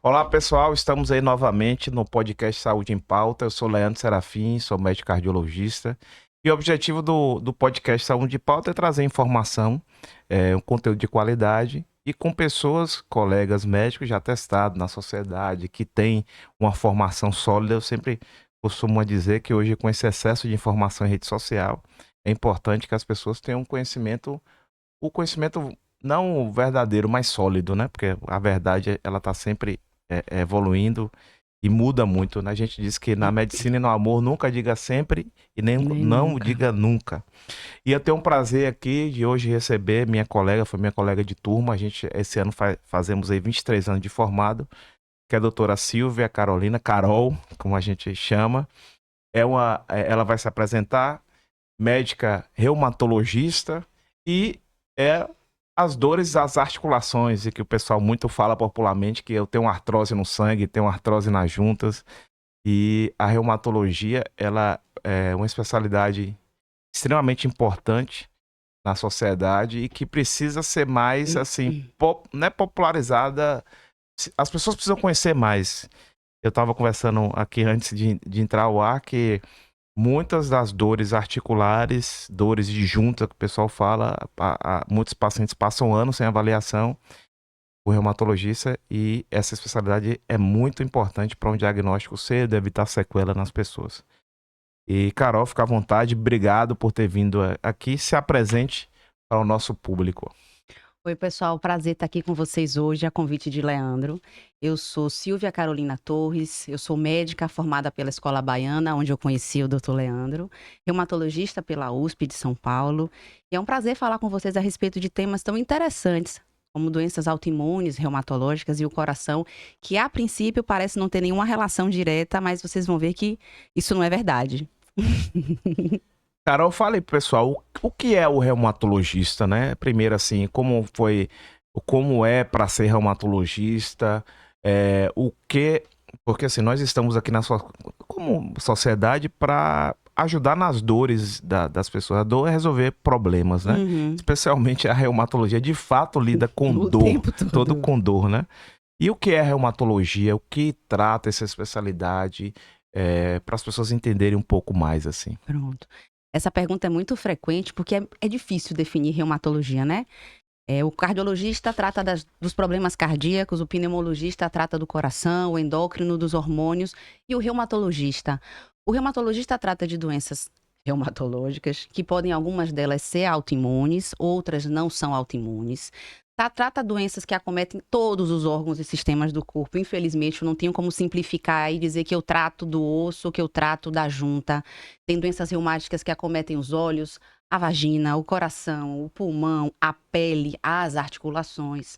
Olá, pessoal. Estamos aí novamente no podcast Saúde em Pauta. Eu sou Leandro Serafim, sou médico cardiologista. E o objetivo do podcast Saúde em Pauta é trazer informação, um conteúdo de qualidade e com pessoas, colegas médicos já testados na sociedade, que têm uma formação sólida. Eu sempre costumo dizer que hoje, com esse excesso de informação em rede social, é importante que as pessoas tenham o conhecimento não verdadeiro, mas sólido, né? Porque a verdade, ela tá sempre evoluindo e muda muito, né? A gente diz que na medicina e no amor nunca diga sempre e nem Nem não nunca. diga nunca. E eu tenho um prazer aqui de hoje receber minha colega, foi minha colega de turma. A gente esse ano fazemos aí 23 anos de formado, que é a doutora Silvia Carolina, Carol, como a gente chama. Ela vai se apresentar, médica reumatologista e é as dores das articulações, e que o pessoal muito fala popularmente que eu tenho artrose no sangue, tenho artrose nas juntas, e a reumatologia, ela é uma especialidade extremamente importante na sociedade e que precisa ser mais, assim, né, popularizada. As pessoas precisam conhecer mais. Eu estava conversando aqui antes de entrar ao ar que muitas das dores articulares, dores de junta que o pessoal fala, muitos pacientes passam anos sem avaliação. O reumatologista, e essa especialidade é muito importante para um diagnóstico cedo, evitar sequela nas pessoas. E Carol, fica à vontade, obrigado por ter vindo aqui, se apresente para o nosso público. Oi, pessoal, prazer estar aqui com vocês hoje, a convite de Leandro. Eu sou Silvia Carolina Torres, eu sou médica formada pela Escola Baiana, onde eu conheci o Dr. Leandro, reumatologista pela USP de São Paulo. E é um prazer falar com vocês a respeito de temas tão interessantes, como doenças autoimunes, reumatológicas e o coração, que a princípio parece não ter nenhuma relação direta, mas vocês vão ver que isso não é verdade. Carol, fala aí pro pessoal, o que é o reumatologista, né? Primeiro, assim, como é para ser reumatologista, o que, porque assim, nós estamos aqui como sociedade para ajudar nas dores das pessoas. A dor é resolver problemas, né? Uhum. Especialmente a reumatologia, de fato, lida com O dor, tempo todo todo. com dor, né? E o que é reumatologia? O que trata essa especialidade? Para as pessoas entenderem um pouco mais, assim. Pronto. Essa pergunta é muito frequente porque é difícil definir reumatologia, né? O cardiologista trata dos problemas cardíacos, o pneumologista trata do coração, o endócrino dos hormônios e o reumatologista. O reumatologista trata de doenças reumatológicas, que podem algumas delas ser autoimunes, outras não são autoimunes. Trata doenças que acometem todos os órgãos e sistemas do corpo. Infelizmente, eu não tenho como simplificar e dizer que eu trato do osso, que eu trato da junta. Tem doenças reumáticas que acometem os olhos, a vagina, o coração, o pulmão, a pele, as articulações.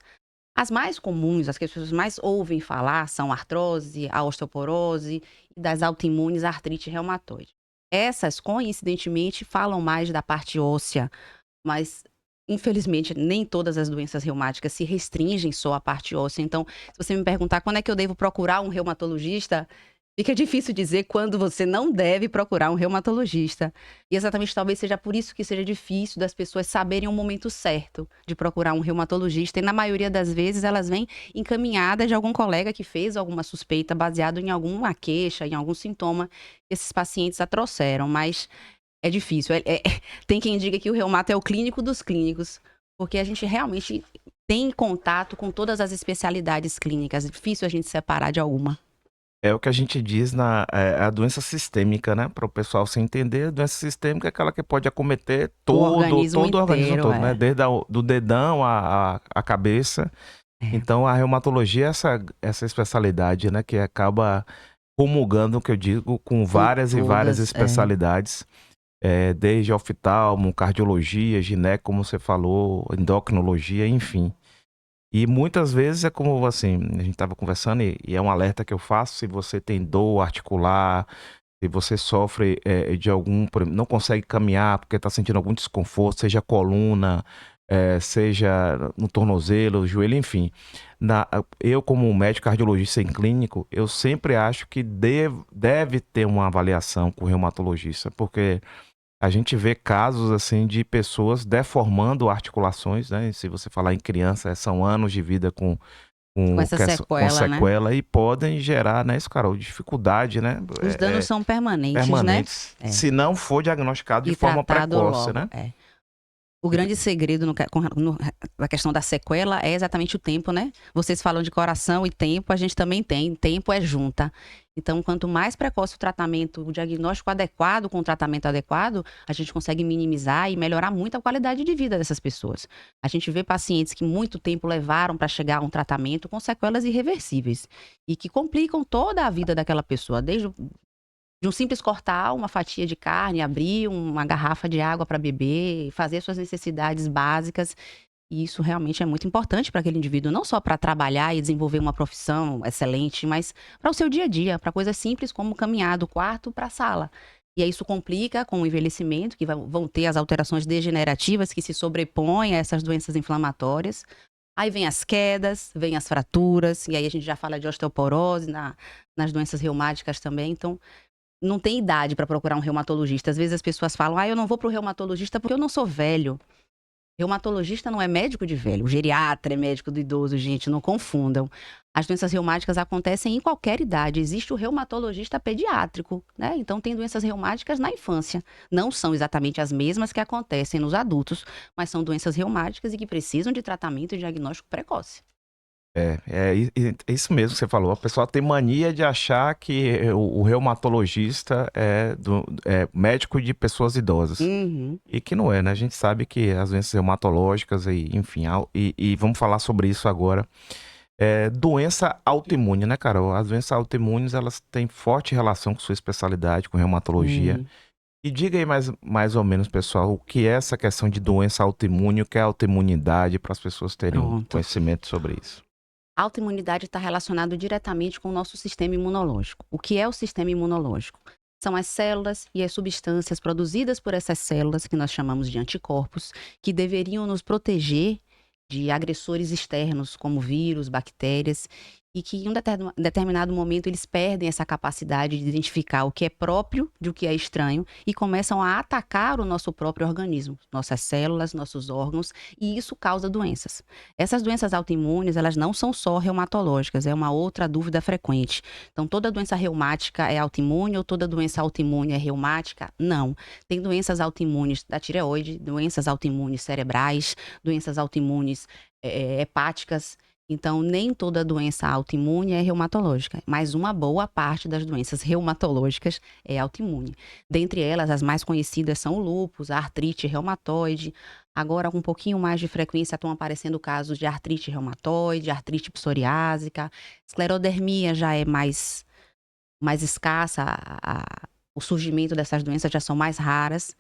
As mais comuns, as que as pessoas mais ouvem falar, são a artrose, a osteoporose e das autoimunes, a artrite reumatoide. Essas, coincidentemente, falam mais da parte óssea, mas infelizmente nem todas as doenças reumáticas se restringem só à parte óssea. Então, se você me perguntar quando é que eu devo procurar um reumatologista, fica difícil dizer quando você não deve procurar um reumatologista. E exatamente talvez seja por isso que seja difícil das pessoas saberem o momento certo de procurar um reumatologista. E na maioria das vezes elas vêm encaminhadas de algum colega que fez alguma suspeita baseado em alguma queixa, em algum sintoma que esses pacientes a trouxeram. Mas é difícil. Tem quem diga que o reumato é o clínico dos clínicos, porque a gente realmente tem contato com todas as especialidades clínicas. É difícil a gente separar de alguma. É o que a gente diz a doença sistêmica, né? Para o pessoal se entender, a doença sistêmica é aquela que pode acometer O organismo todo o organismo inteiro, todo, né? Desde do dedão à cabeça. é. Então, a reumatologia é essa especialidade, né? Que acaba comungando, que eu digo, com Com várias e várias todas, é. especialidades. Desde oftalmo, cardiologia, gineco, como você falou, endocrinologia, enfim. E muitas vezes é como assim, a gente estava conversando e é um alerta que eu faço: se você tem dor articular, se você sofre de por exemplo, não consegue caminhar porque está sentindo algum desconforto, seja coluna, seja no tornozelo, joelho, enfim. Eu, como médico cardiologista em clínico, eu sempre acho que deve ter uma avaliação com o reumatologista, porque a gente vê casos assim de pessoas deformando articulações, né? Se você falar em criança, são anos de vida com Com essa sequela, né? sequela e podem gerar, né, isso, Carol, dificuldade, né? Os danos são permanentes, Permanentes, né? se não for diagnosticado de E forma tratado precoce, logo, né? O grande segredo na questão da sequela é exatamente o tempo, né? Vocês falam de coração e tempo, a gente também tem. Tempo é junta. Então, quanto mais precoce o tratamento, o diagnóstico adequado com o tratamento adequado, a gente consegue minimizar e melhorar muito a qualidade de vida dessas pessoas. A gente vê pacientes que muito tempo levaram para chegar a um tratamento com sequelas irreversíveis e que complicam toda a vida daquela pessoa, desde de um simples cortar uma fatia de carne, abrir uma garrafa de água para beber, fazer suas necessidades básicas. E isso realmente é muito importante para aquele indivíduo, não só para trabalhar e desenvolver uma profissão excelente, mas para o seu dia a dia, para coisas simples como caminhar do quarto para a sala. E aí isso complica com o envelhecimento, que vão ter as alterações degenerativas que se sobrepõem a essas doenças inflamatórias. Aí vem as quedas, vem as fraturas, e aí a gente já fala de osteoporose nas doenças reumáticas também. Então, não tem idade para procurar um reumatologista. Às vezes as pessoas falam, eu não vou pro reumatologista porque eu não sou velho. Reumatologista não é médico de velho. O geriatra é médico do idoso, gente, não confundam. As doenças reumáticas acontecem em qualquer idade. Existe o reumatologista pediátrico, né? Então tem doenças reumáticas na infância. Não são exatamente as mesmas que acontecem nos adultos, mas são doenças reumáticas e que precisam de tratamento e diagnóstico precoce. É isso mesmo que você falou. A pessoa tem mania de achar que o reumatologista é médico de pessoas idosas. Uhum. E que não é, né? A gente sabe que as doenças reumatológicas, enfim, e vamos falar sobre isso agora. Doença autoimune, né, Carol? As doenças autoimunes, elas têm forte relação com sua especialidade, com reumatologia. E diga aí mais ou menos, pessoal, o que é essa questão de doença autoimune, o que é autoimunidade, para as pessoas terem um Pronto. conhecimento sobre isso. A autoimunidade está relacionado diretamente com o nosso sistema imunológico. O que é o sistema imunológico? São as células e as substâncias produzidas por essas células, que nós chamamos de anticorpos, que deveriam nos proteger de agressores externos, como vírus, bactérias, e que em um determinado momento eles perdem essa capacidade de identificar o que é próprio de o que é estranho e começam a atacar o nosso próprio organismo, nossas células, nossos órgãos, e isso causa doenças. Essas doenças autoimunes, elas não são só reumatológicas, é uma outra dúvida frequente. Então, toda doença reumática é autoimune ou toda doença autoimune é reumática? Não. Tem doenças autoimunes da tireoide, doenças autoimunes cerebrais, doenças autoimunes hepáticas. Então, nem toda doença autoimune é reumatológica, mas uma boa parte das doenças reumatológicas é autoimune. Dentre elas, as mais conhecidas são o lúpus, a artrite reumatoide. Agora, com um pouquinho mais de frequência, estão aparecendo casos de artrite reumatoide, artrite psoriásica. Esclerodermia já é mais escassa, o surgimento dessas doenças já são mais raras.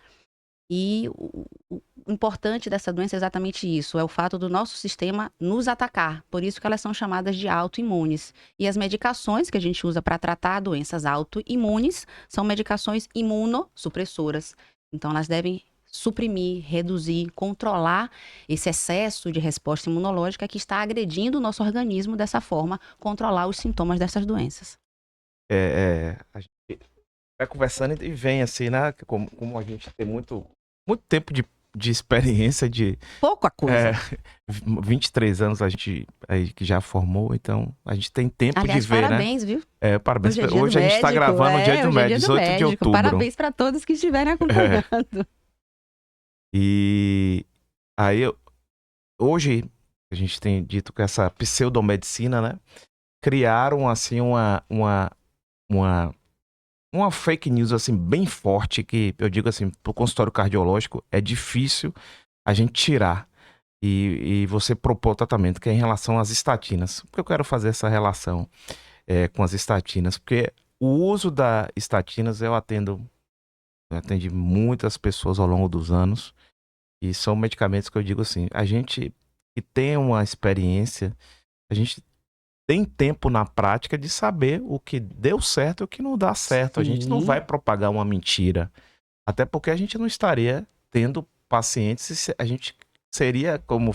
E o importante dessa doença é exatamente isso, é o fato do nosso sistema nos atacar. Por isso que elas são chamadas de autoimunes. E as medicações que a gente usa para tratar doenças autoimunes são medicações imunossupressoras. Então, elas devem suprimir, reduzir, controlar esse excesso de resposta imunológica que está agredindo o nosso organismo, dessa forma, controlar os sintomas dessas doenças. A gente vai conversando e vem assim, né? Como a gente tem muito tempo de experiência Pouca coisa. 23 anos a gente aí que já formou, então a gente tem tempo Aliás, de ver, parabéns, né? viu? Parabéns. Hoje é dia do Hoje a gente está médico, gravando o dia do hoje é médico, dia do 18 de médico. outubro. Parabéns para todos que estiverem acompanhando. E aí, hoje, a gente tem dito que essa pseudomedicina, né? Criaram, assim, uma fake news, assim, bem forte, que eu digo assim, pro consultório cardiológico, é difícil a gente tirar e você propor o tratamento, que é em relação às estatinas. Por que eu quero fazer essa relação com as estatinas? Porque o uso das estatinas, eu atendi muitas pessoas ao longo dos anos, e são medicamentos que eu digo assim, a gente que tem uma experiência, a gente tem tempo na prática de saber o que deu certo e o que não dá certo. A gente não Sim. vai propagar uma mentira. Até porque a gente não estaria tendo pacientes, se a gente seria, como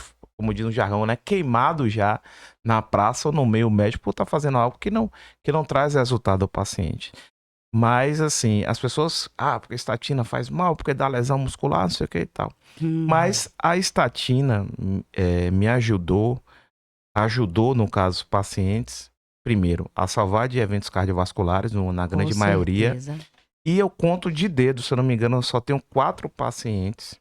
diz no jargão, né, queimado já na praça ou no meio médico por estar fazendo algo que não traz resultado ao paciente. Mas, assim, as pessoas, porque a estatina faz mal, porque dá lesão muscular, não sei o que e tal. Mas a estatina me ajudou ajudou, no caso, pacientes, primeiro, a salvar de eventos cardiovasculares, na Com grande maioria. certeza. E eu conto de dedo, se eu não me engano, eu só tenho 4 pacientes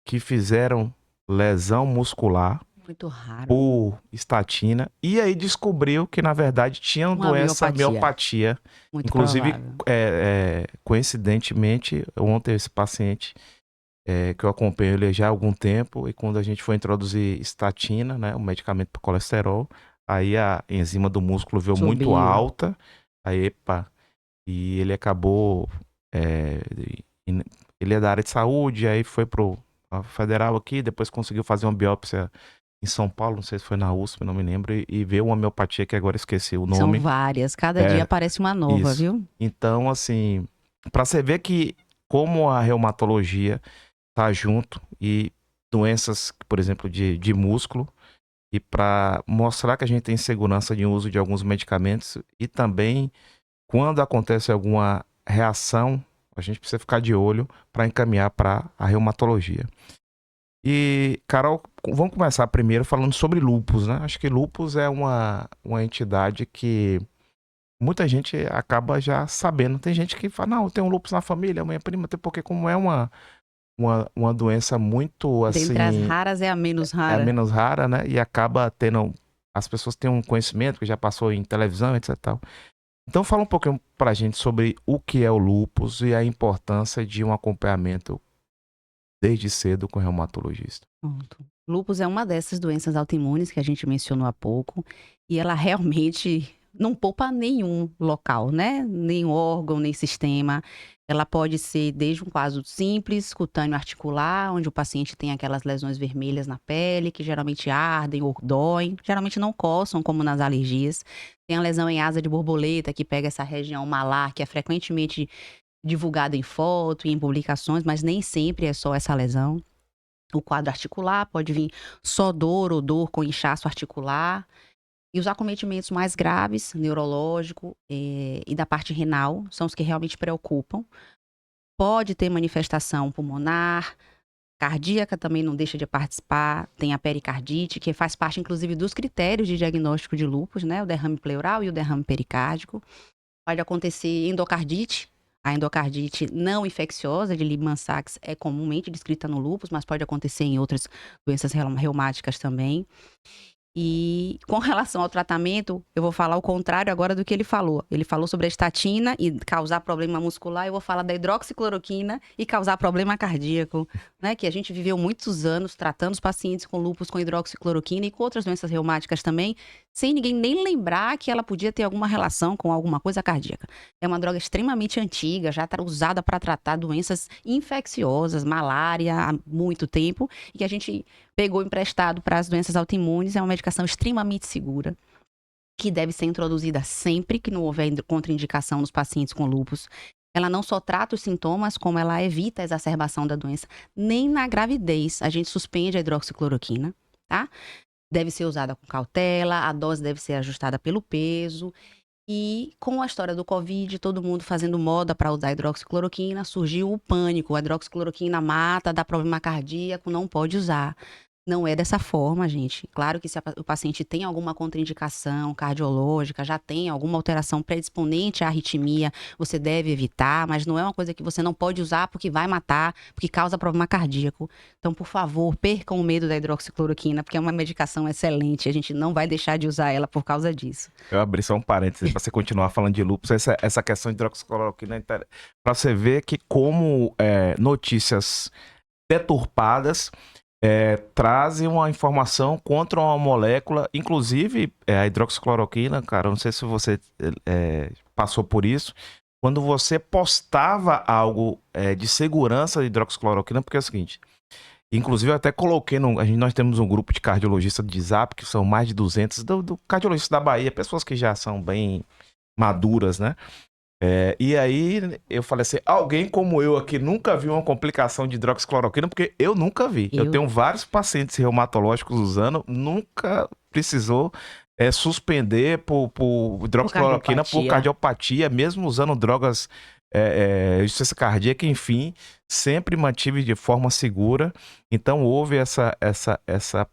que fizeram lesão muscular Muito raro. por estatina. E aí descobriu que, na verdade, tinham Uma doença miopatia. miopatia. Muito Inclusive, provável. coincidentemente, ontem esse paciente, que eu acompanho ele já há algum tempo, e quando a gente foi introduzir estatina, né, um medicamento para colesterol, aí a enzima do músculo veio muito Subiu. alta, aí, epa, e ele acabou, é, ele é da área de saúde, aí foi pro federal aqui, depois conseguiu fazer uma biópsia em São Paulo, não sei se foi na USP, não me lembro, e veio uma miopatia que agora esqueci o São nome. várias. Cada dia aparece uma nova, Isso. viu? Então, assim, para você ver que como a reumatologia tá junto e doenças, por exemplo, de músculo, e para mostrar que a gente tem segurança de uso de alguns medicamentos e também quando acontece alguma reação, a gente precisa ficar de olho para encaminhar para a reumatologia. E, Carol, vamos começar primeiro falando sobre lúpus, né? Acho que lúpus é uma entidade que muita gente acaba já sabendo. Tem gente que fala, não, eu tenho lúpus na família, minha prima tem, porque como é uma doença muito, Dentre as assim, raras é a menos é a rara. menos rara, né? E acaba tendo, as pessoas têm um conhecimento que já passou em televisão, etc e tal. Então fala um pouquinho pra gente sobre o que é o lúpus e a importância de um acompanhamento desde cedo com o reumatologista. Pronto. Lúpus é uma dessas doenças autoimunes que a gente mencionou há pouco, e ela realmente não poupa nenhum local, né? Nem órgão, nem sistema. Ela pode ser desde um quadro simples, cutâneo articular, onde o paciente tem aquelas lesões vermelhas na pele, que geralmente ardem ou doem, geralmente não coçam, como nas alergias. Tem a lesão em asa de borboleta, que pega essa região malar, que é frequentemente divulgada em foto e em publicações, mas nem sempre é só essa lesão. O quadro articular pode vir só dor ou dor com inchaço articular. E os acometimentos mais graves, neurológico e da parte renal, são os que realmente preocupam. Pode ter manifestação pulmonar, cardíaca também não deixa de participar. Tem a pericardite, que faz parte inclusive dos critérios de diagnóstico de lúpus, né? O derrame pleural e o derrame pericárdico. Pode acontecer endocardite. A endocardite não infecciosa de Liebmann-Sachs é comumente descrita no lúpus, mas pode acontecer em outras doenças reumáticas também. E com relação ao tratamento, eu vou falar o contrário agora do que ele falou. Ele falou sobre a estatina e causar problema muscular, eu vou falar da hidroxicloroquina e causar problema cardíaco, né? Que a gente viveu muitos anos tratando os pacientes com lúpus com hidroxicloroquina e com outras doenças reumáticas também, sem ninguém nem lembrar que ela podia ter alguma relação com alguma coisa cardíaca. É uma droga extremamente antiga, já está usada para tratar doenças infecciosas, malária há muito tempo, e que a gente pegou emprestado para as doenças autoimunes. É uma medicação extremamente segura, que deve ser introduzida sempre que não houver contraindicação nos pacientes com lúpus. Ela não só trata os sintomas, como ela evita a exacerbação da doença. Nem na gravidez a gente suspende a hidroxicloroquina, tá? Deve ser usada com cautela, a dose deve ser ajustada pelo peso. E com a história do Covid, todo mundo fazendo moda para usar hidroxicloroquina, surgiu o pânico. A hidroxicloroquina mata, dá problema cardíaco, não pode usar. Não é dessa forma, gente. Claro que se o paciente tem alguma contraindicação cardiológica, já tem alguma alteração predisponente à arritmia, você deve evitar, mas não é uma coisa que você não pode usar porque vai matar, porque causa problema cardíaco. Então, por favor, percam o medo da hidroxicloroquina, porque é uma medicação excelente. A gente não vai deixar de usar ela por causa disso. Eu abri só um parênteses para você continuar falando de lúpus. Essa questão de hidroxicloroquina, para você ver que como notícias deturpadas trazem uma informação contra uma molécula, inclusive a hidroxicloroquina, cara, não sei se você passou por isso, quando você postava algo de segurança de hidroxicloroquina, porque é o seguinte, inclusive eu até coloquei, nós temos um grupo de cardiologistas de Zap, que são mais de 200, do cardiologista da Bahia, pessoas que já são bem maduras, né? E aí eu falei assim, alguém como eu aqui nunca viu uma complicação de hidroxicloroquina, porque eu nunca vi. Eu tenho vários pacientes reumatológicos usando, nunca precisou suspender por hidroxicloroquina por cardiopatia, mesmo usando drogas insuficiência cardíaca, enfim, sempre mantive de forma segura. Então houve essa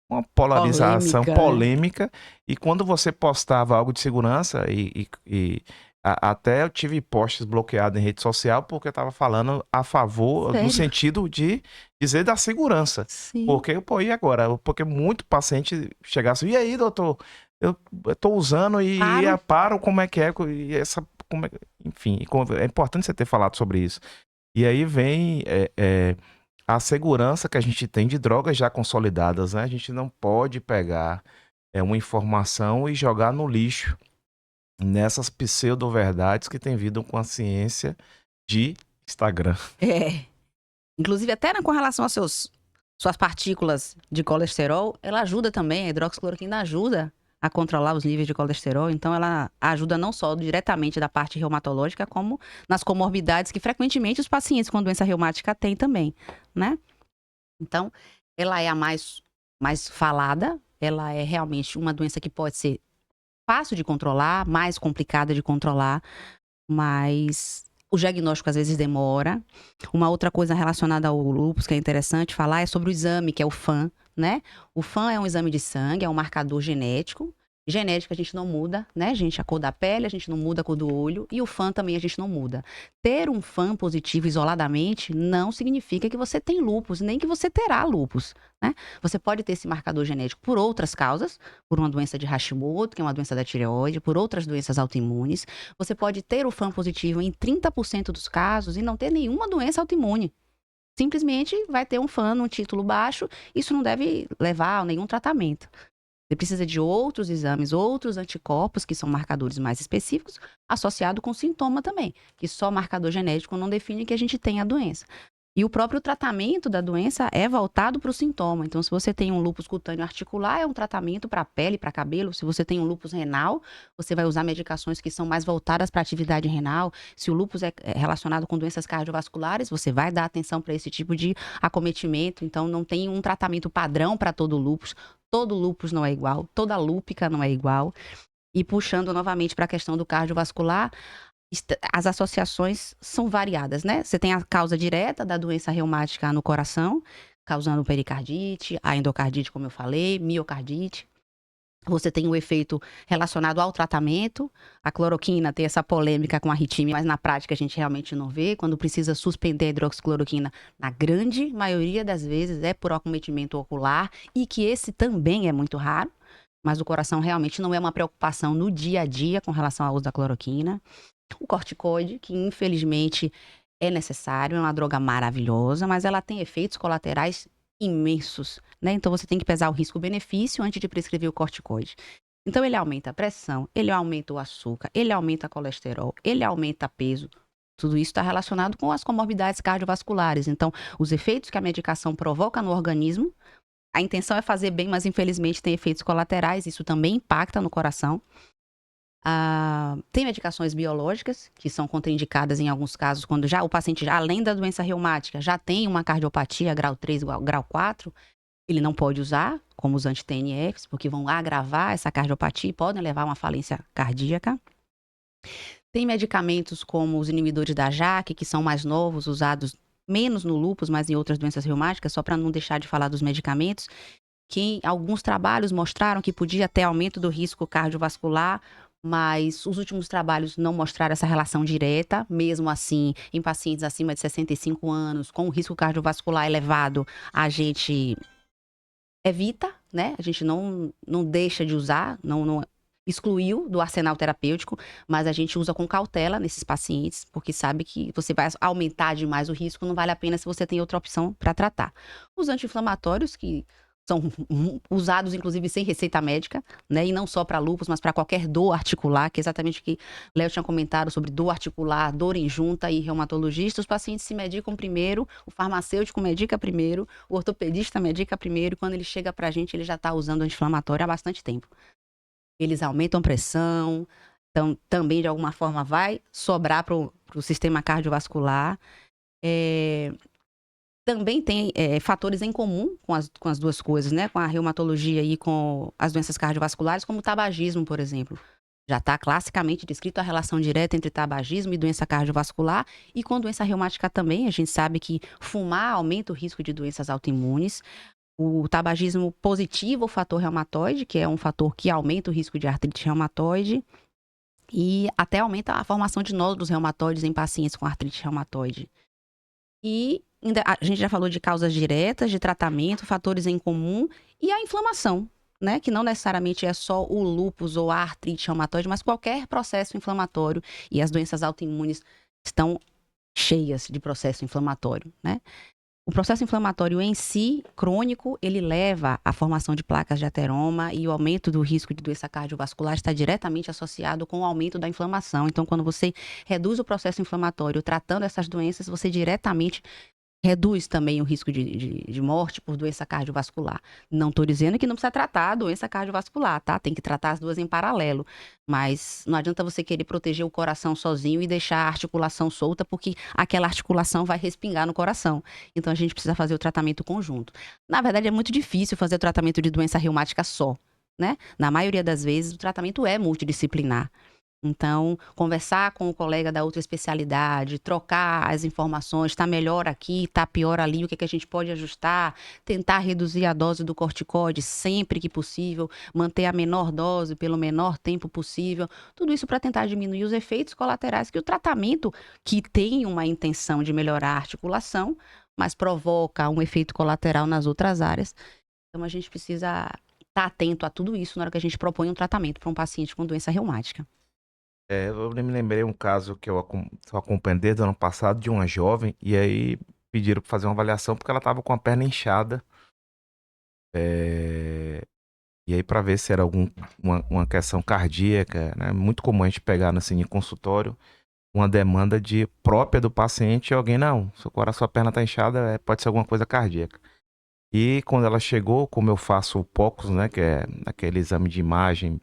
uma polarização Polêmica, né? polêmica, e quando você postava algo de segurança, até eu tive posts bloqueados em rede social porque eu estava falando a favor, no Sério? sentido de dizer da segurança. Sim. Porque, pô, e agora? Porque muito paciente chegasse, e aí, doutor? Eu tô usando Claro. paro, como é que é? E enfim, é importante você ter falado sobre isso. E aí vem a segurança que a gente tem de drogas já consolidadas, né? A gente não pode pegar uma informação e jogar no lixo nessas pseudo-verdades que têm vindo com a ciência de Instagram. É. Inclusive, até com relação às suas partículas de colesterol, ela ajuda também, a hidroxicloroquina ajuda a controlar os níveis de colesterol. Então, ela ajuda não só diretamente da parte reumatológica, como nas comorbidades que frequentemente os pacientes com doença reumática têm também, né? Então, ela é a mais falada, ela é realmente uma doença que pode ser fácil de controlar, mais complicada de controlar, mas o diagnóstico às vezes demora. Uma outra coisa relacionada ao lúpus que é interessante falar é sobre o exame, que é o FAM, né? O FAM é um exame de sangue, é um marcador genético. Genética a gente não muda, né, gente? A cor da pele a gente não muda, a cor do olho. E o FAM também a gente não muda. Ter um FAM positivo isoladamente não significa que você tem lúpus, nem que você terá lúpus, né? Você pode ter esse marcador genético por outras causas, por uma doença de Hashimoto, que é uma doença da tireoide, por outras doenças autoimunes. Você pode ter o FAM positivo em 30% dos casos e não ter nenhuma doença autoimune. Simplesmente vai ter um FAM num título baixo, isso não deve levar a nenhum tratamento. Você precisa de outros exames, outros anticorpos, que são marcadores mais específicos, associado com sintoma também, que só marcador genético não define que a gente tem a doença. E o próprio tratamento da doença é voltado para o sintoma. Então, se você tem um lúpus cutâneo articular, é um tratamento para pele, para cabelo. Se você tem um lúpus renal, você vai usar medicações que são mais voltadas para a atividade renal. Se o lúpus é relacionado com doenças cardiovasculares, você vai dar atenção para esse tipo de acometimento. Então, não tem um tratamento padrão para todo lúpus. Todo lúpus não é igual, toda lúpica não é igual. E puxando novamente para a questão do cardiovascular, as associações são variadas, né? Você tem a causa direta da doença reumática no coração, causando pericardite, a endocardite, como eu falei, miocardite. Você tem o efeito relacionado ao tratamento. A cloroquina tem essa polêmica com a arritmia, mas na prática a gente realmente não vê. Quando precisa suspender a hidroxicloroquina, na grande maioria das vezes é por acometimento ocular, e que esse também é muito raro. Mas o coração realmente não é uma preocupação no dia a dia com relação ao uso da cloroquina. O corticoide, que infelizmente é necessário, é uma droga maravilhosa, mas ela tem efeitos colaterais imensos, né? Então você tem que pesar o risco-benefício antes de prescrever o corticoide. Então ele aumenta a pressão, ele aumenta o açúcar, ele aumenta o colesterol, ele aumenta peso. Tudo isso está relacionado com as comorbidades cardiovasculares. Então, os efeitos que a medicação provoca no organismo, a intenção é fazer bem, mas infelizmente tem efeitos colaterais, isso também impacta no coração. Tem medicações biológicas que são contraindicadas em alguns casos, quando já o paciente, além da doença reumática, já tem uma cardiopatia grau 3, grau 4, ele não pode usar, como os anti-TNFs, porque vão agravar essa cardiopatia e podem levar a uma falência cardíaca. Tem medicamentos como os inibidores da JAK, que são mais novos, usados menos no lúpus, mas em outras doenças reumáticas, só para não deixar de falar dos medicamentos, que alguns trabalhos mostraram que podia ter aumento do risco cardiovascular, mas os últimos trabalhos não mostraram essa relação direta. Mesmo assim, em pacientes acima de 65 anos, com risco cardiovascular elevado, a gente evita, né? A gente não deixa de usar, não excluiu do arsenal terapêutico, mas a gente usa com cautela nesses pacientes, porque sabe que você vai aumentar demais o risco, não vale a pena se você tem outra opção para tratar. Os anti-inflamatórios, que são usados, inclusive, sem receita médica, né? E não só para lúpus, mas para qualquer dor articular, que é exatamente o que Léo tinha comentado sobre dor articular, dor em junta e reumatologista. Os pacientes se medicam primeiro, o farmacêutico medica primeiro, o ortopedista medica primeiro, e quando ele chega para a gente, ele já está usando anti-inflamatório há bastante tempo. Eles aumentam pressão, então também, de alguma forma, vai sobrar para o sistema cardiovascular. Também tem fatores em comum com as duas coisas, né? Com a reumatologia e com as doenças cardiovasculares, como o tabagismo, por exemplo. Já está classicamente descrito a relação direta entre tabagismo e doença cardiovascular, e com doença reumática também. A gente sabe que fumar aumenta o risco de doenças autoimunes. o tabagismo positivo, o fator reumatoide, que é um fator que aumenta o risco de artrite reumatoide, e até aumenta a formação de nódulos reumatoides em pacientes com artrite reumatoide. E a gente já falou de causas diretas, de tratamento, fatores em comum e a inflamação, né? Que não necessariamente é só o lúpus ou a artrite reumatoide, mas qualquer processo inflamatório. E as doenças autoimunes estão cheias de processo inflamatório, né? O processo inflamatório em si, crônico, ele leva à formação de placas de ateroma e o aumento do risco de doença cardiovascular está diretamente associado com o aumento da inflamação. Então, quando você reduz o processo inflamatório tratando essas doenças, você diretamente reduz também o risco de morte por doença cardiovascular. Não estou dizendo que não precisa tratar a doença cardiovascular, tá? Tem que tratar as duas em paralelo. Mas não adianta você querer proteger o coração sozinho e deixar a articulação solta, porque aquela articulação vai respingar no coração. Então a gente precisa fazer o tratamento conjunto. Na verdade, é muito difícil fazer o tratamento de doença reumática só, né? Na maioria das vezes, o tratamento é multidisciplinar. Então, conversar com o colega da outra especialidade, trocar as informações, está melhor aqui, está pior ali, o que a gente pode ajustar, tentar reduzir a dose do corticóide sempre que possível, manter a menor dose pelo menor tempo possível, tudo isso para tentar diminuir os efeitos colaterais que o tratamento, que tem uma intenção de melhorar a articulação, mas provoca um efeito colateral nas outras áreas. Então, a gente precisa estar atento a tudo isso na hora que a gente propõe um tratamento para um paciente com doença reumática. Eu me lembrei um caso que eu acompanhei desde o ano passado de uma jovem, e aí pediram para fazer uma avaliação porque ela estava com a perna inchada. é, E aí, para ver se era uma questão cardíaca, né? Muito comum a gente pegar assim, em consultório uma demanda própria do paciente e alguém, não, sua perna está inchada, pode ser alguma coisa cardíaca. E quando ela chegou, como eu faço o POCUS, né, que é aquele exame de imagem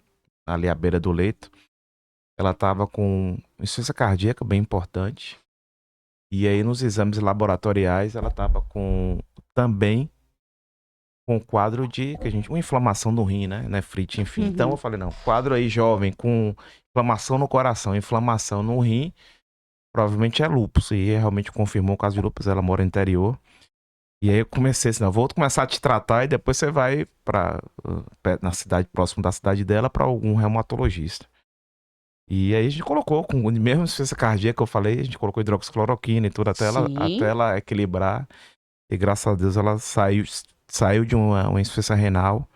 ali à beira do leito, ela estava com insuficiência cardíaca bem importante. E aí, nos exames laboratoriais, ela estava também com quadro uma inflamação no rim, né? Nefrite, enfim. Então eu falei, não, quadro aí jovem com inflamação no coração, inflamação no rim, provavelmente é lúpus. E realmente confirmou o caso de lúpus, ela mora no interior. E aí eu comecei assim, não, vou começar a te tratar e depois você vai na cidade, próximo da cidade dela, para algum reumatologista. E aí a gente colocou, com mesmo insuficiência cardíaca que eu falei, a gente colocou hidroxicloroquina e tudo até ela equilibrar. E graças a Deus ela saiu de uma insuficiência renal.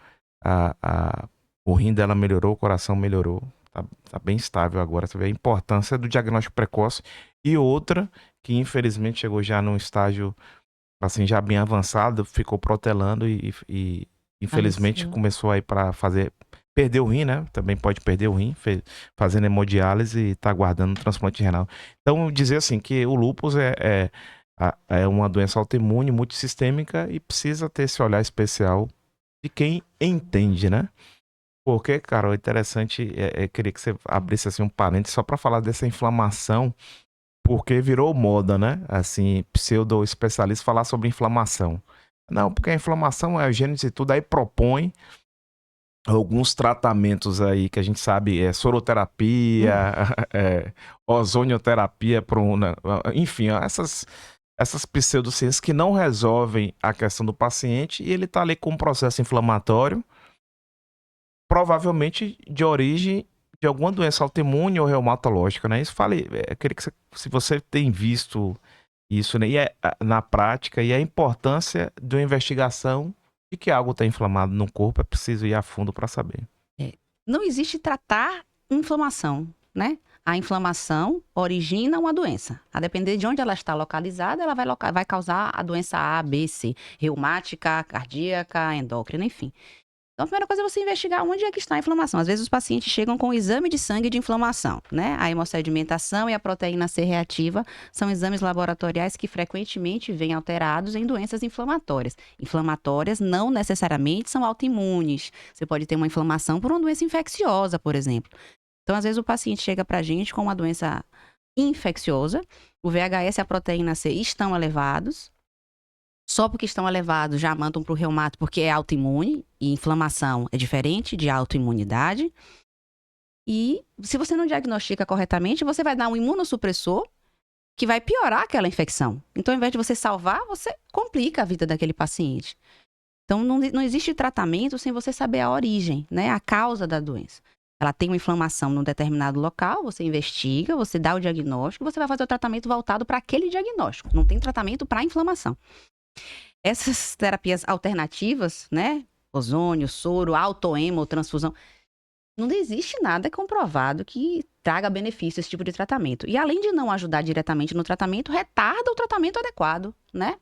O rim dela melhorou, o coração melhorou. Tá bem estável agora. Você vê a importância do diagnóstico precoce. E outra, que infelizmente chegou já num estágio assim, já bem avançado, ficou protelando e infelizmente começou aí para perder o rim, né? Também pode perder o rim, fazendo hemodiálise e tá aguardando um transplante renal. Então, dizer assim que o lúpus é uma doença autoimune multissistêmica e precisa ter esse olhar especial de quem entende, né? Porque, Carol, interessante, queria que você abrisse assim um parênteses só para falar dessa inflamação, porque virou moda, né? Assim, pseudo-especialista falar sobre inflamação. Não, porque a inflamação é a gênese e tudo, aí propõe alguns tratamentos aí que a gente sabe, soroterapia, ozonioterapia, enfim, essas pseudociências que não resolvem a questão do paciente e ele tá ali com um processo inflamatório, provavelmente de origem de alguma doença autoimune ou reumatológica, né? Isso queria que se você tem visto isso, né? Na prática, e a importância de uma investigação de que algo está inflamado no corpo, é preciso ir a fundo para saber. Não existe tratar inflamação, né? A inflamação origina uma doença. A depender de onde ela está localizada, ela vai causar a doença A, B, C. Reumática, cardíaca, endócrina, enfim. Então, a primeira coisa é você investigar onde é que está a inflamação. Às vezes, os pacientes chegam com o exame de sangue de inflamação, né? A hemossedimentação e a proteína C reativa são exames laboratoriais que frequentemente vêm alterados em doenças inflamatórias. Inflamatórias não necessariamente são autoimunes. Você pode ter uma inflamação por uma doença infecciosa, por exemplo. Então, às vezes, o paciente chega para a gente com uma doença infecciosa, o VHS e a proteína C estão elevados. Só porque estão elevados já mandam para o reumato porque é autoimune, e inflamação é diferente de autoimunidade. E se você não diagnostica corretamente, você vai dar um imunossupressor que vai piorar aquela infecção. Então, ao invés de você salvar, você complica a vida daquele paciente. Então, não existe tratamento sem você saber a origem, né? A causa da doença. Ela tem uma inflamação num determinado local, você investiga, você dá o diagnóstico, você vai fazer o tratamento voltado para aquele diagnóstico. Não tem tratamento para inflamação. Essas terapias alternativas, né? Ozônio, soro, autohemotransfusão, não existe nada comprovado que traga benefício esse tipo de tratamento. E além de não ajudar diretamente no tratamento, retarda o tratamento adequado, né?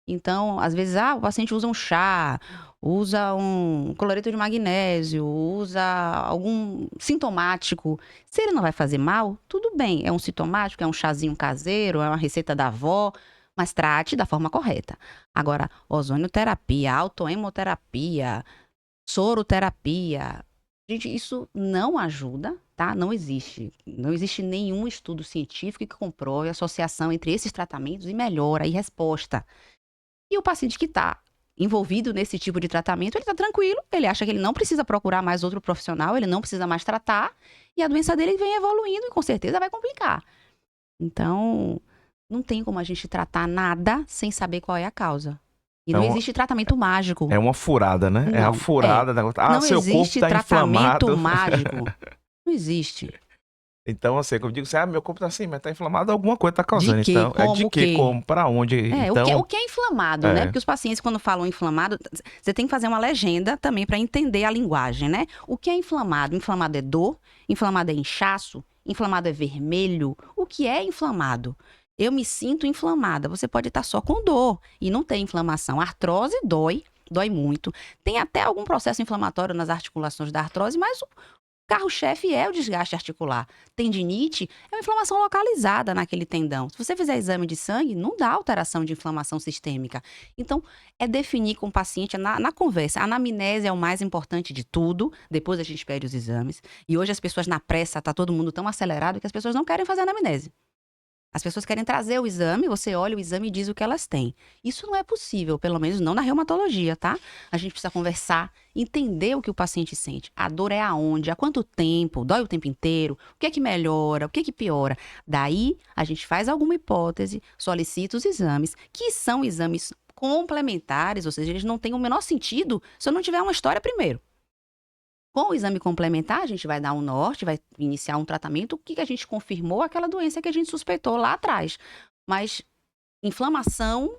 Então, às vezes, o paciente usa um chá, usa um cloreto de magnésio, usa algum sintomático. Se ele não vai fazer mal, tudo bem. É um sintomático, é um chazinho caseiro, é uma receita da avó, mas trate da forma correta. Agora, ozonioterapia, autohemoterapia, soroterapia, gente, isso não ajuda, tá? Não existe. Não existe nenhum estudo científico que comprove a associação entre esses tratamentos e melhora e resposta. E o paciente que está envolvido nesse tipo de tratamento, ele está tranquilo, ele acha que ele não precisa procurar mais outro profissional, ele não precisa mais tratar, e a doença dele vem evoluindo e com certeza vai complicar. Então, não tem como a gente tratar nada sem saber qual é a causa. E não existe tratamento mágico. É uma furada, né? Não, é a furada. Não seu corpo existe está tratamento inflamado. mágico. Não existe. Então, assim, como eu digo assim, meu corpo tá assim, mas tá inflamado, alguma coisa tá causando. De quê? Então, Como? de quê? Como? Pra onde? Então, o que é inflamado, né? Porque os pacientes, quando falam inflamado, você tem que fazer uma legenda também para entender a linguagem, né? O que é inflamado? Inflamado é dor, inflamado é inchaço, inflamado é vermelho. O que é inflamado? Eu me sinto inflamada. Você pode estar só com dor e não tem inflamação. A artrose dói muito. Tem até algum processo inflamatório nas articulações da artrose, mas o carro-chefe é o desgaste articular. Tendinite é uma inflamação localizada naquele tendão. Se você fizer exame de sangue, não dá alteração de inflamação sistêmica. Então, é definir com o paciente na conversa. A anamnese é o mais importante de tudo. Depois a gente pede os exames. E hoje as pessoas na pressa, tá todo mundo tão acelerado que as pessoas não querem fazer anamnese. As pessoas querem trazer o exame, você olha o exame e diz o que elas têm. Isso não é possível, pelo menos não na reumatologia, tá? A gente precisa conversar, entender o que o paciente sente. A dor é aonde, há quanto tempo, dói o tempo inteiro, o que é que melhora, o que é que piora. Daí, a gente faz alguma hipótese, solicita os exames, que são exames complementares, ou seja, eles não têm o menor sentido se eu não tiver uma história primeiro. Com o exame complementar, a gente vai dar um norte, vai iniciar um tratamento, o que a gente confirmou, aquela doença que a gente suspeitou lá atrás. Mas inflamação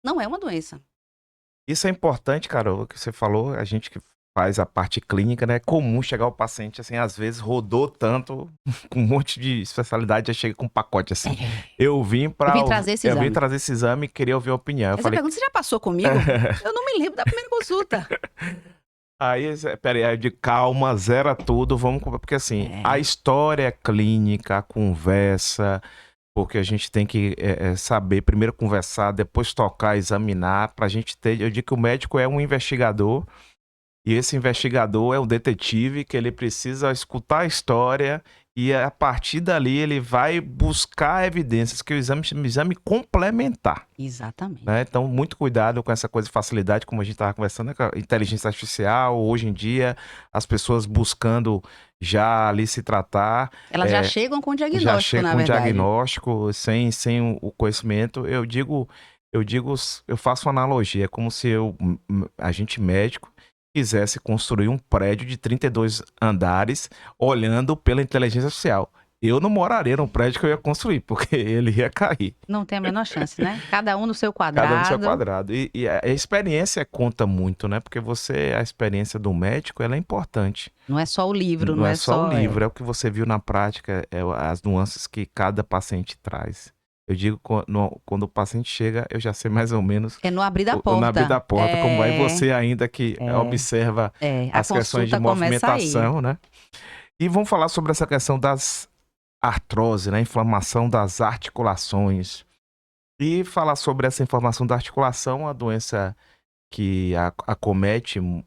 não é uma doença. Isso é importante, Carol, o que você falou, a gente que faz a parte clínica, né? É comum chegar o paciente, assim, às vezes rodou tanto, com um monte de especialidade, já chega com um pacote assim. Eu vim trazer esse exame. Eu vim trazer esse exame e queria ouvir a opinião. Eu falei, pergunta, você já passou comigo? Eu não me lembro da primeira consulta. Aí, peraí, aí de calma, zera tudo, vamos... Porque assim, a história clínica, a conversa, porque a gente tem que saber, primeiro conversar, depois tocar, examinar, pra gente ter... Eu digo que o médico é um investigador, e esse investigador é um detetive, que ele precisa escutar a história, e a partir dali ele vai buscar evidências, que o exame complementar. Exatamente. Né? Então, muito cuidado com essa coisa de facilidade, como a gente estava conversando, né? Com a inteligência artificial, hoje em dia, as pessoas buscando já ali se tratar. Elas já chegam com diagnóstico, já chegam na com verdade. diagnóstico, sem o conhecimento. Eu faço uma analogia, é como se a gente médico quisesse construir um prédio de 32 andares olhando pela inteligência artificial. Eu não moraria no prédio que eu ia construir, porque ele ia cair. Não tem a menor chance, né? Cada um no seu quadrado. Cada um no seu quadrado. E a experiência conta muito, né? Porque a experiência do médico, ela é importante. Não é só o livro, não é só o livro, é o que você viu na prática, as nuances que cada paciente traz. Eu digo, quando o paciente chega, eu já sei mais ou menos... É no abrir da porta. No abrir da porta, como vai você ainda que observa as questões de movimentação, né? E vamos falar sobre essa questão das artrose, né? Inflamação das articulações. E falar sobre essa inflamação da articulação, a doença que acomete uma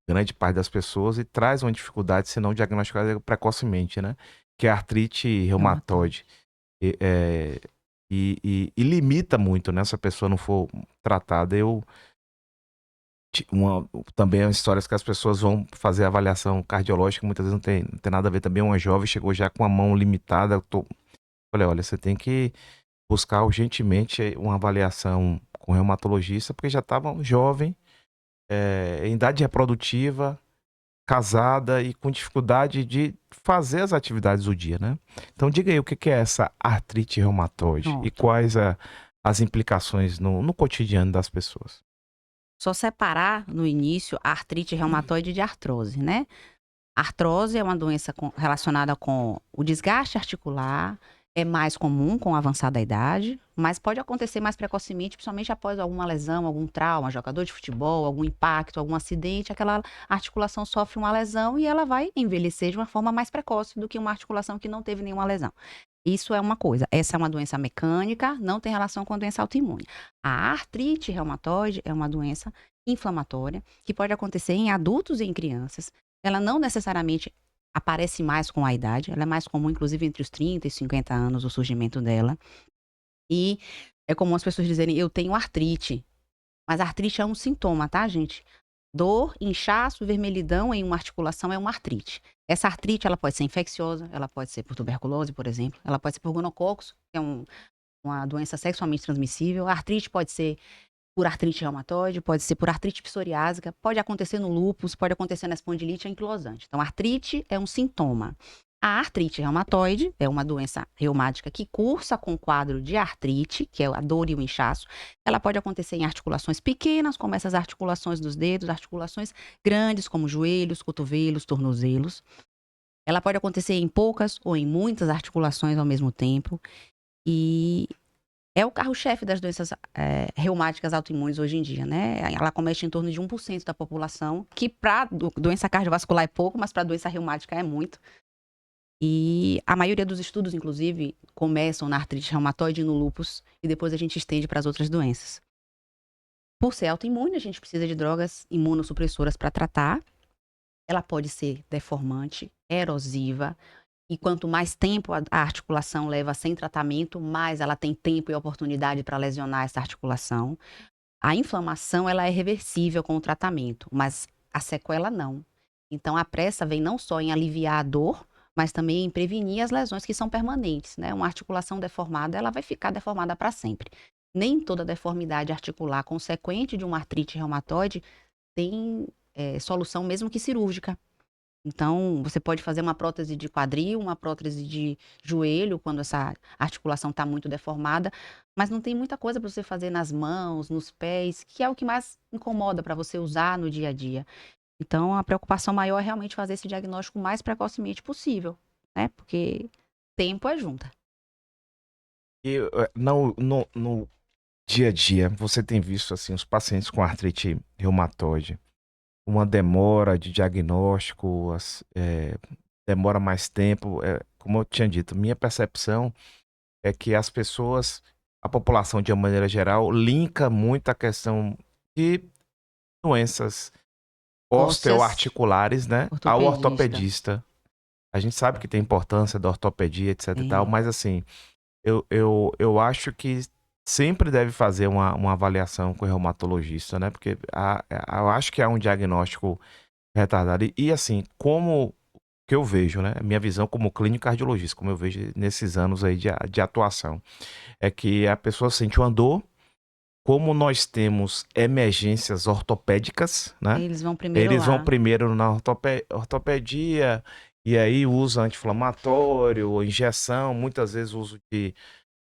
grande parte das pessoas e traz uma dificuldade, se não diagnosticada precocemente, né? Que é a artrite reumatoide. E limita muito, né? Se a pessoa não for tratada. Também as histórias que as pessoas vão fazer avaliação cardiológica, muitas vezes não tem nada a ver. Também uma jovem chegou já com a mão limitada. Falei, olha, você tem que buscar urgentemente uma avaliação com o reumatologista, porque já estavam jovem, em idade reprodutiva, casada e com dificuldade de fazer as atividades do dia, né? Então diga aí o que é essa artrite reumatoide e Pronto. quais as implicações no cotidiano das pessoas. Só separar no início a artrite reumatoide de artrose, né? Artrose é uma doença relacionada com o desgaste articular, é mais comum com a avançada idade, mas pode acontecer mais precocemente, principalmente após alguma lesão, algum trauma, jogador de futebol, algum impacto, algum acidente, aquela articulação sofre uma lesão e ela vai envelhecer de uma forma mais precoce do que uma articulação que não teve nenhuma lesão. Isso é uma coisa. Essa é uma doença mecânica, não tem relação com a doença autoimune. A artrite reumatoide é uma doença inflamatória que pode acontecer em adultos e em crianças. Ela não necessariamente aparece mais com a idade, ela é mais comum, inclusive, entre os 30 e 50 anos, o surgimento dela. E é comum as pessoas dizerem, eu tenho artrite. Mas a artrite é um sintoma, tá, gente? Dor, inchaço, vermelhidão em uma articulação é uma artrite. Essa artrite, ela pode ser infecciosa, ela pode ser por tuberculose, por exemplo, ela pode ser por gonococcus, que é uma doença sexualmente transmissível. A artrite pode ser por artrite reumatoide, pode ser por artrite psoriásica, pode acontecer no lúpus, pode acontecer na espondilite anquilosante. Então, a artrite é um sintoma. A artrite reumatoide é uma doença reumática que cursa com o quadro de artrite, que é a dor e o inchaço. Ela pode acontecer em articulações pequenas, como essas articulações dos dedos, articulações grandes, como joelhos, cotovelos, tornozelos. Ela pode acontecer em poucas ou em muitas articulações ao mesmo tempo. E é o carro-chefe das doenças reumáticas autoimunes hoje em dia, né? Ela comete em torno de 1% da população, que para doença cardiovascular é pouco, mas para doença reumática é muito. E a maioria dos estudos, inclusive, começam na artrite reumatoide e no lúpus, e depois a gente estende para as outras doenças. Por ser autoimune, a gente precisa de drogas imunossupressoras para tratar. Ela pode ser deformante, erosiva, e quanto mais tempo a articulação leva sem tratamento, mais ela tem tempo e oportunidade para lesionar essa articulação. A inflamação, ela é reversível com o tratamento, mas a sequela não. Então, a pressa vem não só em aliviar a dor, mas também em prevenir as lesões que são permanentes, né? Uma articulação deformada, ela vai ficar deformada para sempre. Nem toda deformidade articular consequente de uma artrite reumatoide tem solução mesmo que cirúrgica. Então, você pode fazer uma prótese de quadril, uma prótese de joelho, quando essa articulação está muito deformada, mas não tem muita coisa para você fazer nas mãos, nos pés, que é o que mais incomoda para você usar no dia a dia. Então, a preocupação maior é realmente fazer esse diagnóstico o mais precocemente possível, né? Porque tempo é junta. E no dia a dia, você tem visto assim os pacientes com artrite reumatoide, uma demora de diagnóstico, demora mais tempo. Como eu tinha dito, minha percepção é que as pessoas, a população de uma maneira geral, linka muito a questão de doenças osteoarticulares, né, ao ortopedista. A gente sabe que tem importância da ortopedia, etc e tal, mas assim, eu acho que sempre deve fazer uma avaliação com o reumatologista, né? Porque eu acho que há um diagnóstico retardado. E assim, como que eu vejo, né? Minha visão como clínico cardiologista, como eu vejo nesses anos aí de atuação, é que a pessoa sente uma dor, como nós temos emergências ortopédicas, né? Eles vão primeiro Eles vão lá. primeiro na ortopedia, e aí usa anti-inflamatório, injeção, muitas vezes uso de...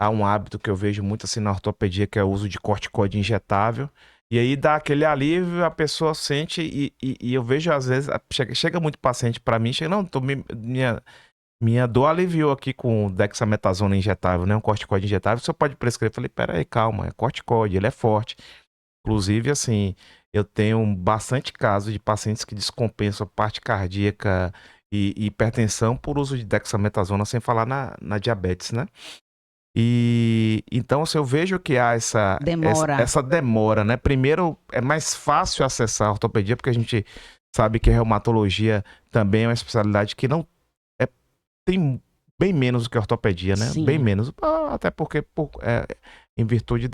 Há um hábito que eu vejo muito assim na ortopedia, que é o uso de corticoide injetável. E aí dá aquele alívio, a pessoa sente, e eu vejo às vezes, chega muito paciente para mim, chega, não, minha dor aliviou aqui com dexametasona injetável, né? Um corticoide injetável, você pode prescrever. Eu falei, pera aí, calma, é corticoide, ele é forte. Inclusive, assim, eu tenho bastante casos de pacientes que descompensam a parte cardíaca e hipertensão por uso de dexametasona, sem falar na diabetes, né? E então, assim, eu vejo que há essa demora, né? Primeiro, é mais fácil acessar a ortopedia, porque a gente sabe que a reumatologia também é uma especialidade que não tem bem menos do que a ortopedia, né? Sim. Bem menos, até porque em virtude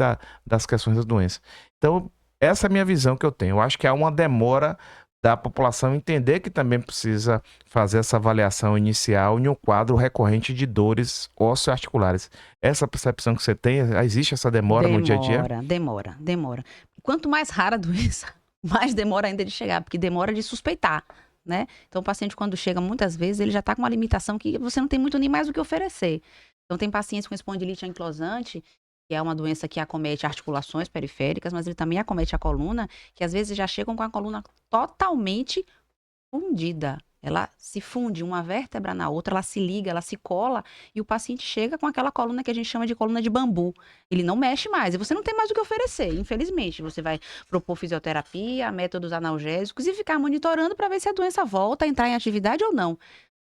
das questões das doenças. Então, essa é a minha visão que eu tenho. Eu acho que há uma demora da população entender que também precisa fazer essa avaliação inicial em um quadro recorrente de dores osteoarticulares. Essa percepção que você tem, existe essa demora no dia a dia? Demora. Quanto mais rara a doença, mais demora ainda de chegar, porque demora de suspeitar, né? Então, o paciente, quando chega, muitas vezes, ele já está com uma limitação que você não tem muito nem mais o que oferecer. Então, tem pacientes com espondilite anquilosante, que é uma doença que acomete articulações periféricas, mas ele também acomete a coluna, que às vezes já chegam com a coluna totalmente fundida. Ela se funde uma vértebra na outra, ela se liga, ela se cola e o paciente chega com aquela coluna que a gente chama de coluna de bambu. Ele não mexe mais e você não tem mais o que oferecer, infelizmente. Você vai propor fisioterapia, métodos analgésicos e ficar monitorando para ver se a doença volta a entrar em atividade ou não.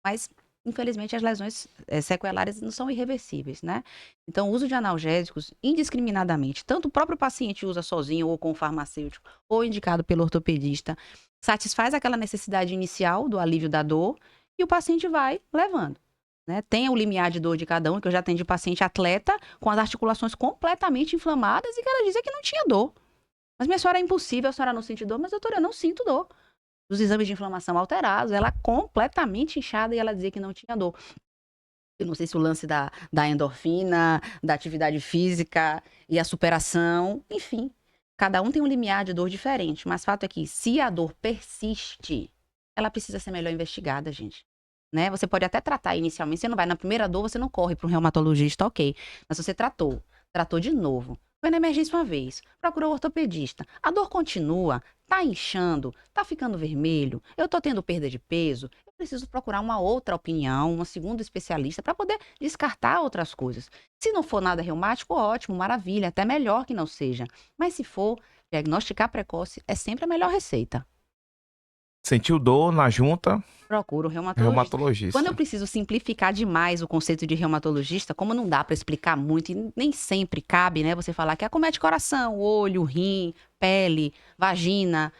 Mas, infelizmente, as lesões sequelares não são irreversíveis, né? Então, o uso de analgésicos indiscriminadamente, tanto o próprio paciente usa sozinho ou com o farmacêutico, ou indicado pelo ortopedista, satisfaz aquela necessidade inicial do alívio da dor e o paciente vai levando. Né? Tem o limiar de dor de cada um, que eu já atendi paciente atleta com as articulações completamente inflamadas e que ela dizia que não tinha dor. Mas minha senhora é impossível, a senhora não sente dor, mas doutora, eu não sinto dor. Os exames de inflamação alterados, ela completamente inchada e ela dizia que não tinha dor. Eu não sei se o lance da endorfina, da atividade física e a superação, enfim. Cada um tem um limiar de dor diferente, mas fato é que se a dor persiste, ela precisa ser melhor investigada, gente. Né? Você pode até tratar inicialmente, você não vai na primeira dor, você não corre para um reumatologista, ok. Mas você tratou de novo. Foi na emergência uma vez, procurou o ortopedista. A dor continua, tá inchando, tá ficando vermelho, eu tô tendo perda de peso, eu preciso procurar uma outra opinião, uma segunda especialista para poder descartar outras coisas. Se não for nada reumático, ótimo, maravilha, até melhor que não seja. Mas se for, diagnosticar precoce é sempre a melhor receita. Sentiu dor na junta, Procuro um reumatologista. Quando eu reumatologista. preciso simplificar demais o conceito de reumatologista, como não dá para explicar muito e nem sempre cabe, né, você falar que acomete coração, olho, rim, pele, vagina,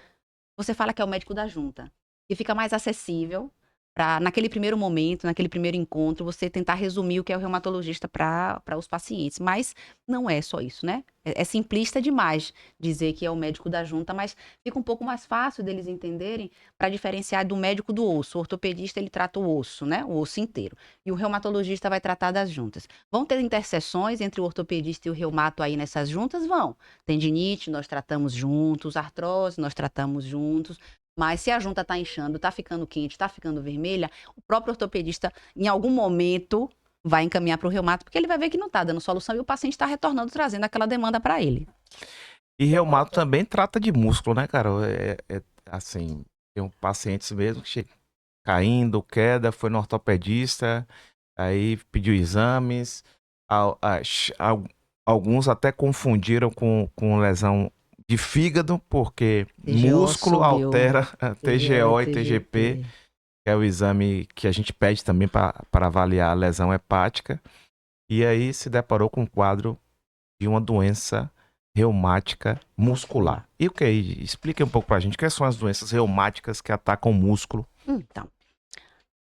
você fala que é o médico da junta. E fica mais acessível para, naquele primeiro momento, naquele primeiro encontro, você tentar resumir o que é o reumatologista para os pacientes. Mas não é só isso, né? É simplista demais dizer que é o médico da junta, mas fica um pouco mais fácil deles entenderem para diferenciar do médico do osso. O ortopedista, ele trata o osso, né? O osso inteiro. E o reumatologista vai tratar das juntas. Vão ter interseções entre o ortopedista e o reumato aí nessas juntas? Vão. Tendinite, nós tratamos juntos. Artrose, nós tratamos juntos. Mas se a junta está inchando, está ficando quente, está ficando vermelha, o próprio ortopedista, em algum momento, vai encaminhar para o reumato, porque ele vai ver que não está dando solução e o paciente está retornando, trazendo aquela demanda para ele. E reumato também trata de músculo, né, cara? Assim, tem pacientes mesmo que chegam caindo, queda, foi no ortopedista, aí pediu exames. Alguns até confundiram com lesão de fígado, porque TGO músculo subiu. altera TGO TGO e e TGP, TGP. que é o exame que a gente pede também para avaliar a lesão hepática. E aí se deparou com um quadro de uma doença reumática muscular. E o que é? Explique um pouco pra gente, quais são as doenças reumáticas que atacam o músculo? Então,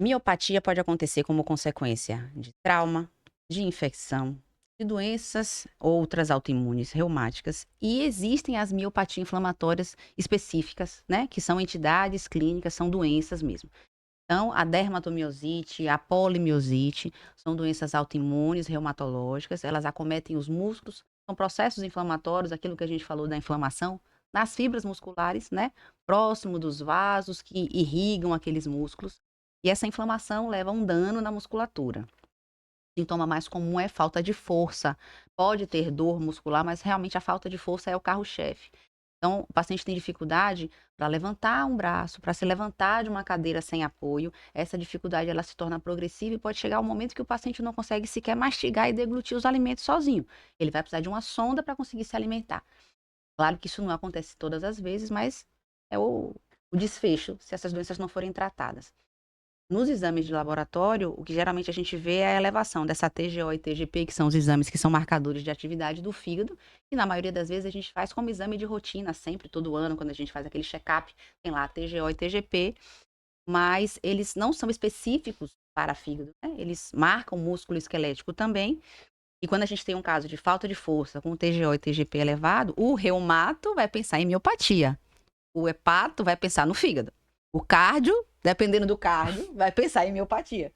miopatia pode acontecer como consequência de trauma, de infecção, de doenças outras autoimunes reumáticas. E existem as miopatias inflamatórias específicas, né? Que são entidades clínicas, são doenças mesmo. Então, a dermatomiosite, a polimiosite, são doenças autoimunes reumatológicas, elas acometem os músculos, são processos inflamatórios, aquilo que a gente falou da inflamação, nas fibras musculares, né? Próximo dos vasos que irrigam aqueles músculos. E essa inflamação leva a um dano na musculatura. O sintoma mais comum é falta de força. Pode ter dor muscular, mas realmente a falta de força é o carro-chefe. Então, o paciente tem dificuldade para levantar um braço, para se levantar de uma cadeira sem apoio. Essa dificuldade ela se torna progressiva e pode chegar um momento que o paciente não consegue sequer mastigar e deglutir os alimentos sozinho. Ele vai precisar de uma sonda para conseguir se alimentar. Claro que isso não acontece todas as vezes, mas é o desfecho se essas doenças não forem tratadas. Nos exames de laboratório, o que geralmente a gente vê é a elevação dessa TGO e TGP, que são os exames que são marcadores de atividade do fígado, e na maioria das vezes a gente faz como exame de rotina, sempre, todo ano, quando a gente faz aquele check-up, tem lá a TGO e TGP, mas eles não são específicos para fígado, né? Eles marcam músculo esquelético também, e quando a gente tem um caso de falta de força com TGO e TGP elevado, o reumato vai pensar em miopatia. O hepato vai pensar no fígado. O cardio, dependendo do cardio, vai pensar em miopatia.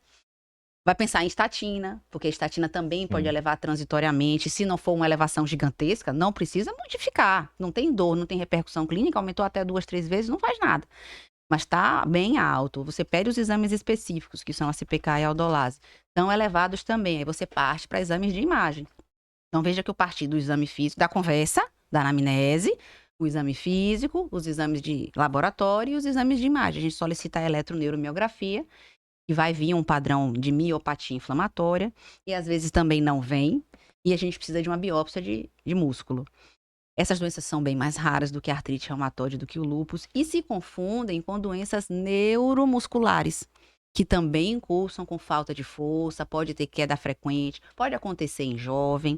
Vai pensar em estatina, porque a estatina também pode elevar transitoriamente. Se não for uma elevação gigantesca, não precisa modificar. Não tem dor, não tem repercussão clínica, aumentou até 2, 3 vezes, não faz nada. Mas está bem alto. Você pede os exames específicos, que são a CPK e a aldolase. Estão elevados também. Aí você parte para exames de imagem. Então veja que eu parti do exame físico, da conversa, da anamnese, o exame físico, os exames de laboratório e os exames de imagem. A gente solicita a eletroneuromiografia, que vai vir um padrão de miopatia inflamatória, e às vezes também não vem, e a gente precisa de uma biópsia de músculo. Essas doenças são bem mais raras do que a artrite reumatoide, do que o lúpus, e se confundem com doenças neuromusculares, que também cursam com falta de força, pode ter queda frequente, pode acontecer em jovem.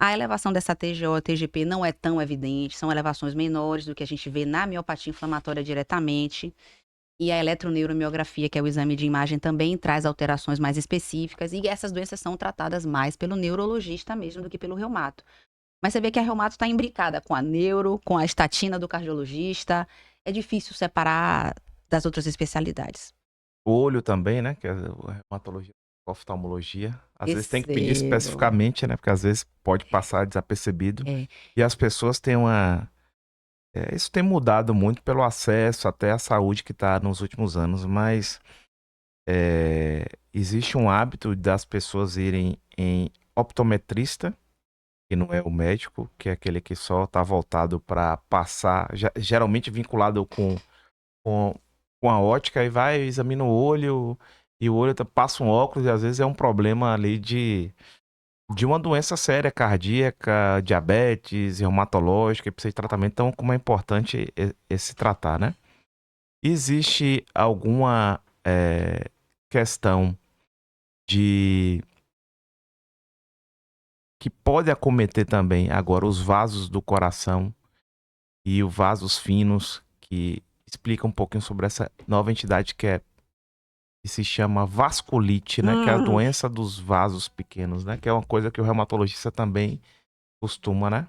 A elevação dessa TGO, TGP não é tão evidente, são elevações menores do que a gente vê na miopatia inflamatória diretamente. E a eletroneuromiografia, que é o exame de imagem, também traz alterações mais específicas, e essas doenças são tratadas mais pelo neurologista mesmo do que pelo reumato. Mas você vê que a reumato está imbricada com a neuro, com a estatina do cardiologista. É difícil separar das outras especialidades. O olho também, né? Que é a reumatologia, oftalmologia. Às vezes tem que pedir Percebo. especificamente, né? Porque às vezes pode passar desapercebido. É. E as pessoas têm uma. Isso tem mudado muito pelo acesso até à saúde que está nos últimos anos, mas existe um hábito das pessoas irem em optometrista, que não é o médico, que é aquele que só está voltado para passar, geralmente vinculado com, com a ótica, e vai, examina o olho, e o olho passa um óculos, e às vezes é um problema ali de uma doença séria, cardíaca, diabetes, reumatológica, e precisa de tratamento. Então, como é importante esse tratar, né? Existe alguma questão de que pode acometer também agora os vasos do coração e os vasos finos, que explica um pouquinho sobre essa nova entidade que se chama vasculite, né? Que é a doença dos vasos pequenos, né? Que é uma coisa que o reumatologista também costuma, né?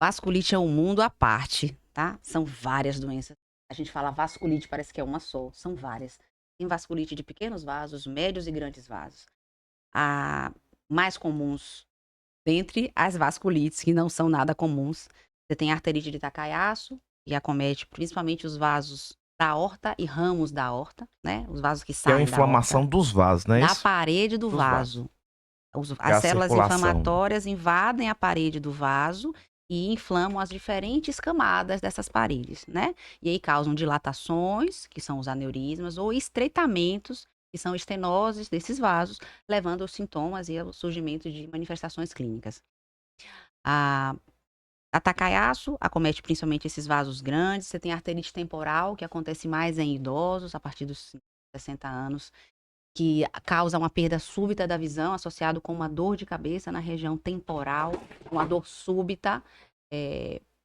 Vasculite é um mundo à parte, tá? São várias doenças. A gente fala vasculite, parece que é uma só. São várias. Tem vasculite de pequenos vasos, médios e grandes vasos. A mais comuns dentre as vasculites, que não são nada comuns, você tem a arterite de Takayasu, que acomete principalmente os vasos da aorta e ramos da aorta, né? Os vasos que Que é a saem da aorta, inflamação dos vasos, não é da isso? parede do Dos vasos. vaso. É As a células circulação. inflamatórias invadem a parede do vaso e inflamam as diferentes camadas dessas paredes, né? E aí causam dilatações, que são os aneurismas, ou estreitamentos, que são estenoses desses vasos, levando aos sintomas e ao surgimento de manifestações clínicas. A, a Takayasu acomete principalmente esses vasos grandes. Você tem a arterite temporal, que acontece mais em idosos, a partir dos 60 anos, que causa uma perda súbita da visão, associado com uma dor de cabeça na região temporal, uma dor súbita.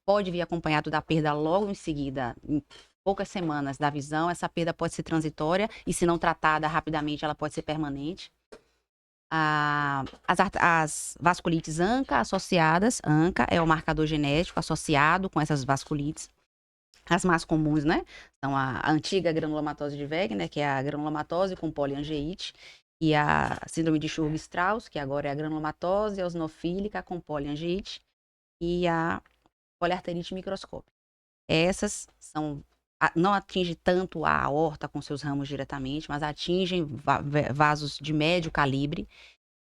Pode vir acompanhado da perda logo em seguida, em poucas semanas, da visão. Essa perda pode ser transitória e, se não tratada rapidamente, ela pode ser permanente. As vasculites ANCA associadas, ANCA é o marcador genético associado com essas vasculites. As mais comuns, né? São a antiga granulomatose de Wegener, que é a granulomatose com poliangeite, e a síndrome de Churg-Strauss, que agora é a granulomatose eosinofílica com poliangeite, e a poliarterite microscópica. Essas não atingem tanto a aorta com seus ramos diretamente, mas atingem vasos de médio calibre,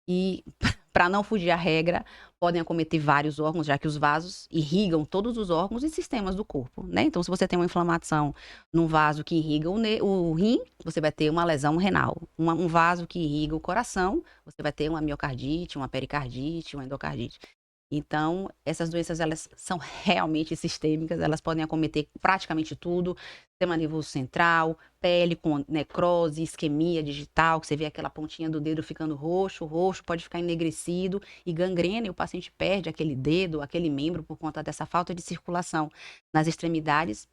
e, para não fugir à regra, podem acometer vários órgãos, já que os vasos irrigam todos os órgãos e sistemas do corpo, né? Então, se você tem uma inflamação num vaso que irriga o rim, você vai ter uma lesão renal. Um vaso que irriga o coração, você vai ter uma miocardite, uma pericardite, uma endocardite. Então, essas doenças, elas são realmente sistêmicas, elas podem acometer praticamente tudo, sistema nervoso central, pele com necrose, isquemia digital, que você vê aquela pontinha do dedo ficando roxo, pode ficar enegrecido e gangrena, e o paciente perde aquele dedo, aquele membro por conta dessa falta de circulação nas extremidades.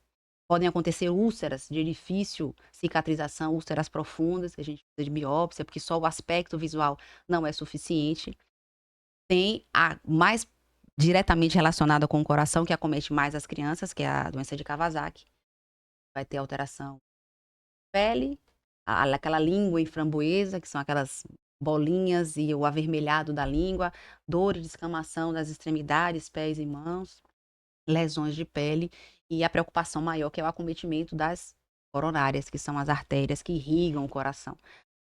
Podem acontecer úlceras de difícil cicatrização, úlceras profundas, que a gente precisa de biópsia, porque só o aspecto visual não é suficiente. Tem a mais diretamente relacionada com o coração, que acomete mais as crianças, que é a doença de Kawasaki. Vai ter alteração de pele, aquela língua em framboesa, que são aquelas bolinhas e o avermelhado da língua, dor e descamação das extremidades, pés e mãos, lesões de pele e a preocupação maior que é o acometimento das coronárias, que são as artérias que irrigam o coração.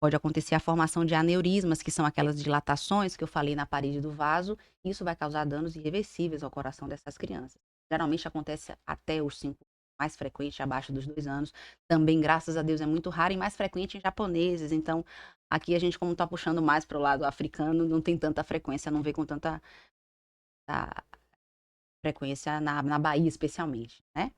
Pode acontecer a formação de aneurismas, que são aquelas dilatações que eu falei na parede do vaso. Isso vai causar danos irreversíveis ao coração dessas crianças. Geralmente acontece até os 5, mais frequente abaixo dos 2 anos. Também, graças a Deus, é muito raro e mais frequente em japoneses. Então, aqui a gente, como está puxando mais para o lado africano, não tem tanta frequência, não vê com tanta frequência na Bahia, especialmente, né?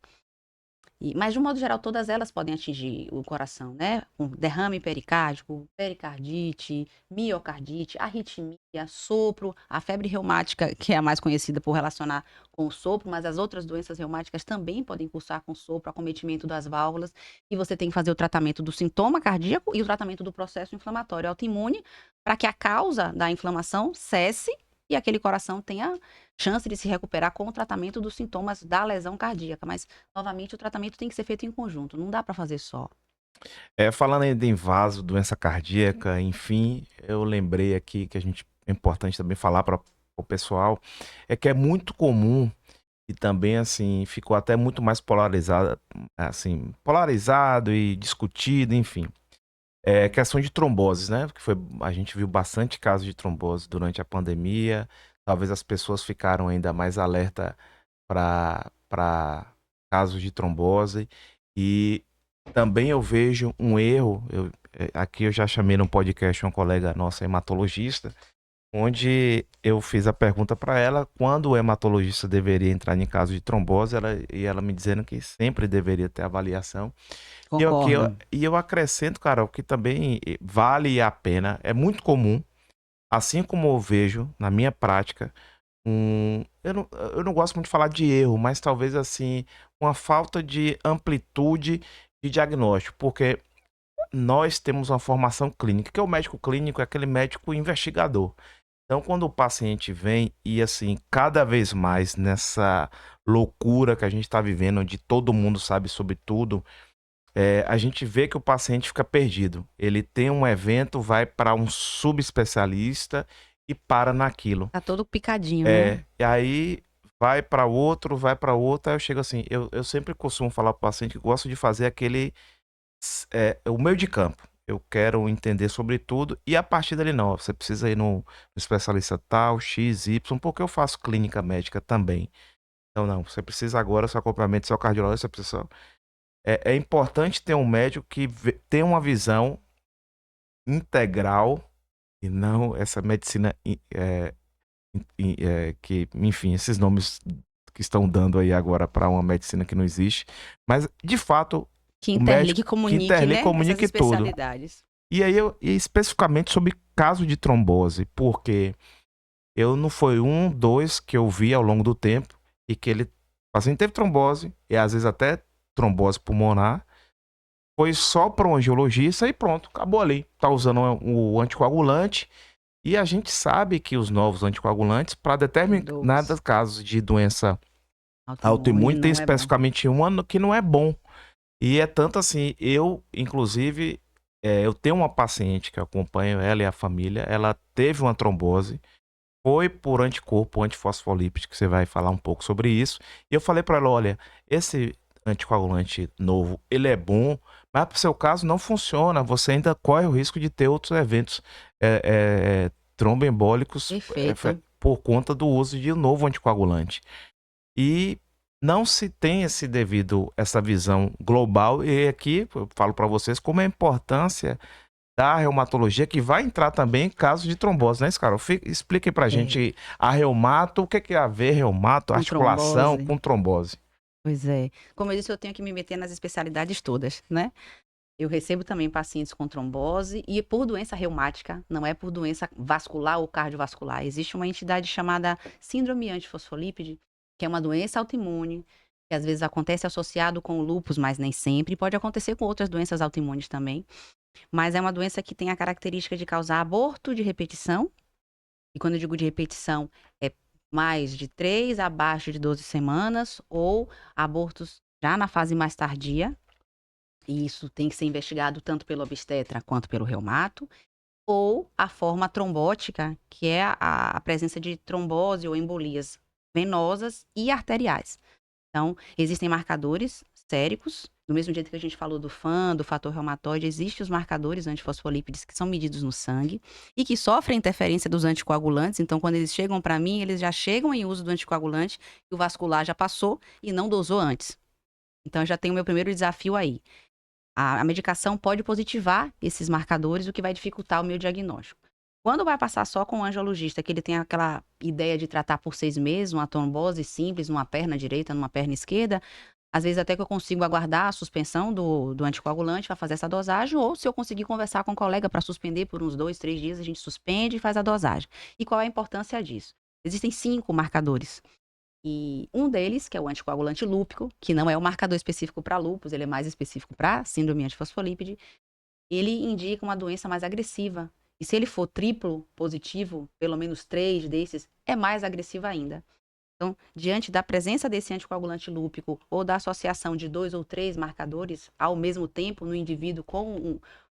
Mas, de um modo geral, todas elas podem atingir o coração, né? Um derrame pericárdico, pericardite, miocardite, arritmia, sopro, a febre reumática, que é a mais conhecida por relacionar com o sopro, mas as outras doenças reumáticas também podem cursar com sopro, acometimento das válvulas, e você tem que fazer o tratamento do sintoma cardíaco e o tratamento do processo inflamatório autoimune para que a causa da inflamação cesse e aquele coração tenha chance de se recuperar com o tratamento dos sintomas da lesão cardíaca. Mas, novamente, o tratamento tem que ser feito em conjunto, não dá para fazer só. Falando ainda em vaso, doença cardíaca, enfim, eu lembrei aqui que é importante também falar para o pessoal, é que é muito comum e também, assim, ficou até muito mais polarizado, assim, polarizado e discutido, enfim. É questão de tromboses, né? Porque a gente viu bastante casos de trombose durante a pandemia. Talvez as pessoas ficaram ainda mais alerta para casos de trombose. E também eu vejo um erro. Aqui eu já chamei no podcast uma colega nossa, hematologista, onde eu fiz a pergunta para ela quando o hematologista deveria entrar em caso de trombose, e ela me dizendo que sempre deveria ter avaliação. Concordo. E eu acrescento, Carol, que também vale a pena, é muito comum, assim como eu vejo na minha prática, eu não gosto muito de falar de erro, mas talvez assim, uma falta de amplitude de diagnóstico, porque nós temos uma formação clínica, que é o médico clínico, é aquele médico investigador. Então, quando o paciente vem e assim, cada vez mais nessa loucura que a gente está vivendo, onde todo mundo sabe sobre tudo, a gente vê que o paciente fica perdido. Ele tem um evento, vai para um subespecialista e para naquilo. Tá todo picadinho, né? E aí vai para outro, aí eu chego assim, eu sempre costumo falar para o paciente que gosto de fazer o meio de campo. Eu quero entender sobre tudo e a partir dali não, você precisa ir no especialista tal, X, Y, porque eu faço clínica médica também. Então não, você precisa agora, seu acompanhamento, seu cardiologista, você precisa. É importante ter um médico que tem uma visão integral e não essa medicina que, enfim, esses nomes que estão dando aí agora para uma medicina que não existe, mas de fato Que o interligue e médico que comunique, interliga, né? Essas comunique tudo. especialidades. E aí especificamente sobre caso de trombose, porque eu não foi um, dois que eu vi ao longo do tempo e que o paciente teve trombose e às vezes até trombose pulmonar. Foi só para um angiologista e pronto, acabou ali. Tá usando o anticoagulante e a gente sabe que os novos anticoagulantes, para determinados casos de doença autoimune, tem especificamente uma que não é bom. E é tanto assim, inclusive, eu tenho uma paciente que eu acompanho, ela e a família, ela teve uma trombose, foi por anticorpo antifosfolípido, que você vai falar um pouco sobre isso. E eu falei para ela, olha, esse anticoagulante novo, ele é bom, mas para o seu caso não funciona. Você ainda corre o risco de ter outros eventos tromboembólicos por conta do uso de um novo anticoagulante. E não se tem essa visão global. E aqui eu falo para vocês como é a importância da reumatologia, que vai entrar também em casos de trombose, né, Carol? Explique pra gente a reumato, o que é a ver reumato, articulação com trombose. Pois é. Como eu disse, eu tenho que me meter nas especialidades todas, né? Eu recebo também pacientes com trombose e por doença reumática, não é por doença vascular ou cardiovascular. Existe uma entidade chamada síndrome antifosfolípide, que é uma doença autoimune, que às vezes acontece associado com o lúpus, mas nem sempre. Pode acontecer com outras doenças autoimunes também. Mas é uma doença que tem a característica de causar aborto de repetição. E quando eu digo de repetição, é mais de 3 abaixo de 12 semanas ou abortos já na fase mais tardia, e isso tem que ser investigado tanto pelo obstetra quanto pelo reumato, ou a forma trombótica, que é a presença de trombose ou embolias venosas e arteriais. Então, existem marcadores séricos, do mesmo jeito que a gente falou do FAN, do fator reumatoide, existem os marcadores antifosfolípides que são medidos no sangue e que sofrem interferência dos anticoagulantes. Então, quando eles chegam para mim, eles já chegam em uso do anticoagulante e o vascular já passou e não dosou antes. Então, eu já tenho o meu primeiro desafio aí. A medicação pode positivar esses marcadores, o que vai dificultar o meu diagnóstico. Quando vai passar só com o angiologista, que ele tem aquela ideia de tratar por 6 meses, uma trombose simples numa perna direita, numa perna esquerda, às vezes até que eu consigo aguardar a suspensão do anticoagulante para fazer essa dosagem, ou se eu conseguir conversar com o colega para suspender por uns 2, 3 dias, a gente suspende e faz a dosagem. E qual é a importância disso? Existem 5 marcadores. E um deles, que é o anticoagulante lúpico, que não é o marcador específico para lúpus, ele é mais específico para síndrome antifosfolípide, ele indica uma doença mais agressiva. E se ele for triplo positivo, pelo menos 3 desses, é mais agressiva ainda. Então, diante da presença desse anticoagulante lúpico ou da associação de 2 ou 3 marcadores ao mesmo tempo no indivíduo com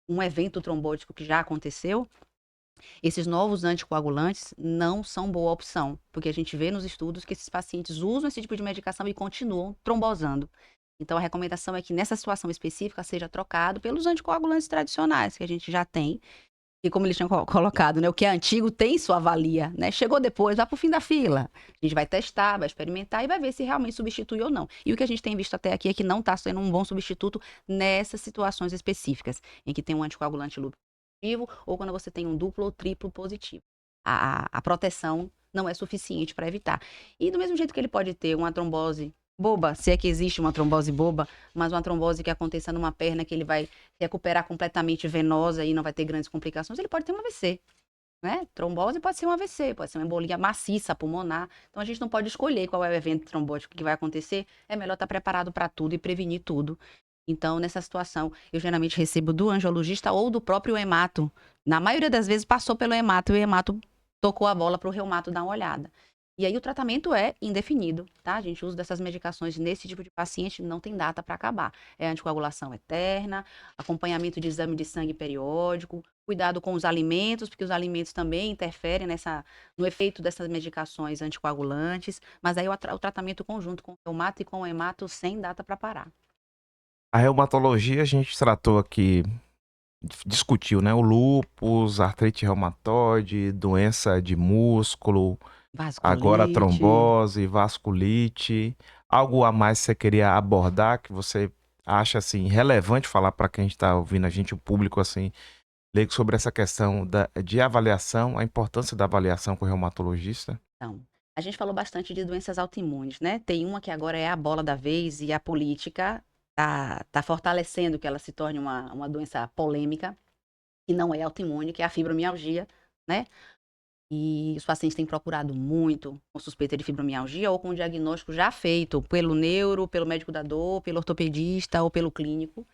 um evento trombótico que já aconteceu, esses novos anticoagulantes não são boa opção, porque a gente vê nos estudos que esses pacientes usam esse tipo de medicação e continuam trombosando. Então, a recomendação é que nessa situação específica seja trocado pelos anticoagulantes tradicionais que a gente já tem. E como eles tinham colocado, né? O que é antigo tem sua valia, né? Chegou depois, vai para o fim da fila. A gente vai testar, vai experimentar e vai ver se realmente substitui ou não. E o que a gente tem visto até aqui é que não está sendo um bom substituto nessas situações específicas, em que tem um anticoagulante positivo ou quando você tem um duplo ou triplo positivo. A proteção não é suficiente para evitar. E do mesmo jeito que ele pode ter uma trombose boba, se é que existe uma trombose boba, mas uma trombose que aconteça numa perna que ele vai recuperar completamente venosa e não vai ter grandes complicações, ele pode ter um AVC, né? Trombose pode ser um AVC, pode ser uma embolia maciça pulmonar. Então a gente não pode escolher qual é o evento trombótico que vai acontecer, é melhor estar preparado para tudo e prevenir tudo. Então, nessa situação, eu geralmente recebo do angiologista ou do próprio hemato. Na maioria das vezes passou pelo hemato e o hemato tocou a bola para o reumato dar uma olhada. E aí o tratamento é indefinido, tá? A gente usa dessas medicações nesse tipo de paciente, não tem data para acabar. É anticoagulação eterna, acompanhamento de exame de sangue periódico, cuidado com os alimentos, porque os alimentos também interferem no efeito dessas medicações anticoagulantes, mas aí o tratamento conjunto com o reumato e com o hemato sem data para parar. A reumatologia a gente tratou aqui, discutiu, né? O lúpus, artrite reumatoide, doença de músculo, agora a Vasculite. trombose, vasculite. Algo a mais que você queria abordar que você acha assim relevante falar para quem está ouvindo a gente, o público assim, leigo sobre essa questão de avaliação, a importância da avaliação com o reumatologista? Então, a gente falou bastante de doenças autoimunes, né? Tem uma que agora é a bola da vez e a política tá fortalecendo que ela se torne uma doença polêmica, que não é autoimune, que é a fibromialgia, né? E os pacientes têm procurado muito com suspeita de fibromialgia ou com diagnóstico já feito pelo neuro, pelo médico da dor, pelo ortopedista ou pelo clínico.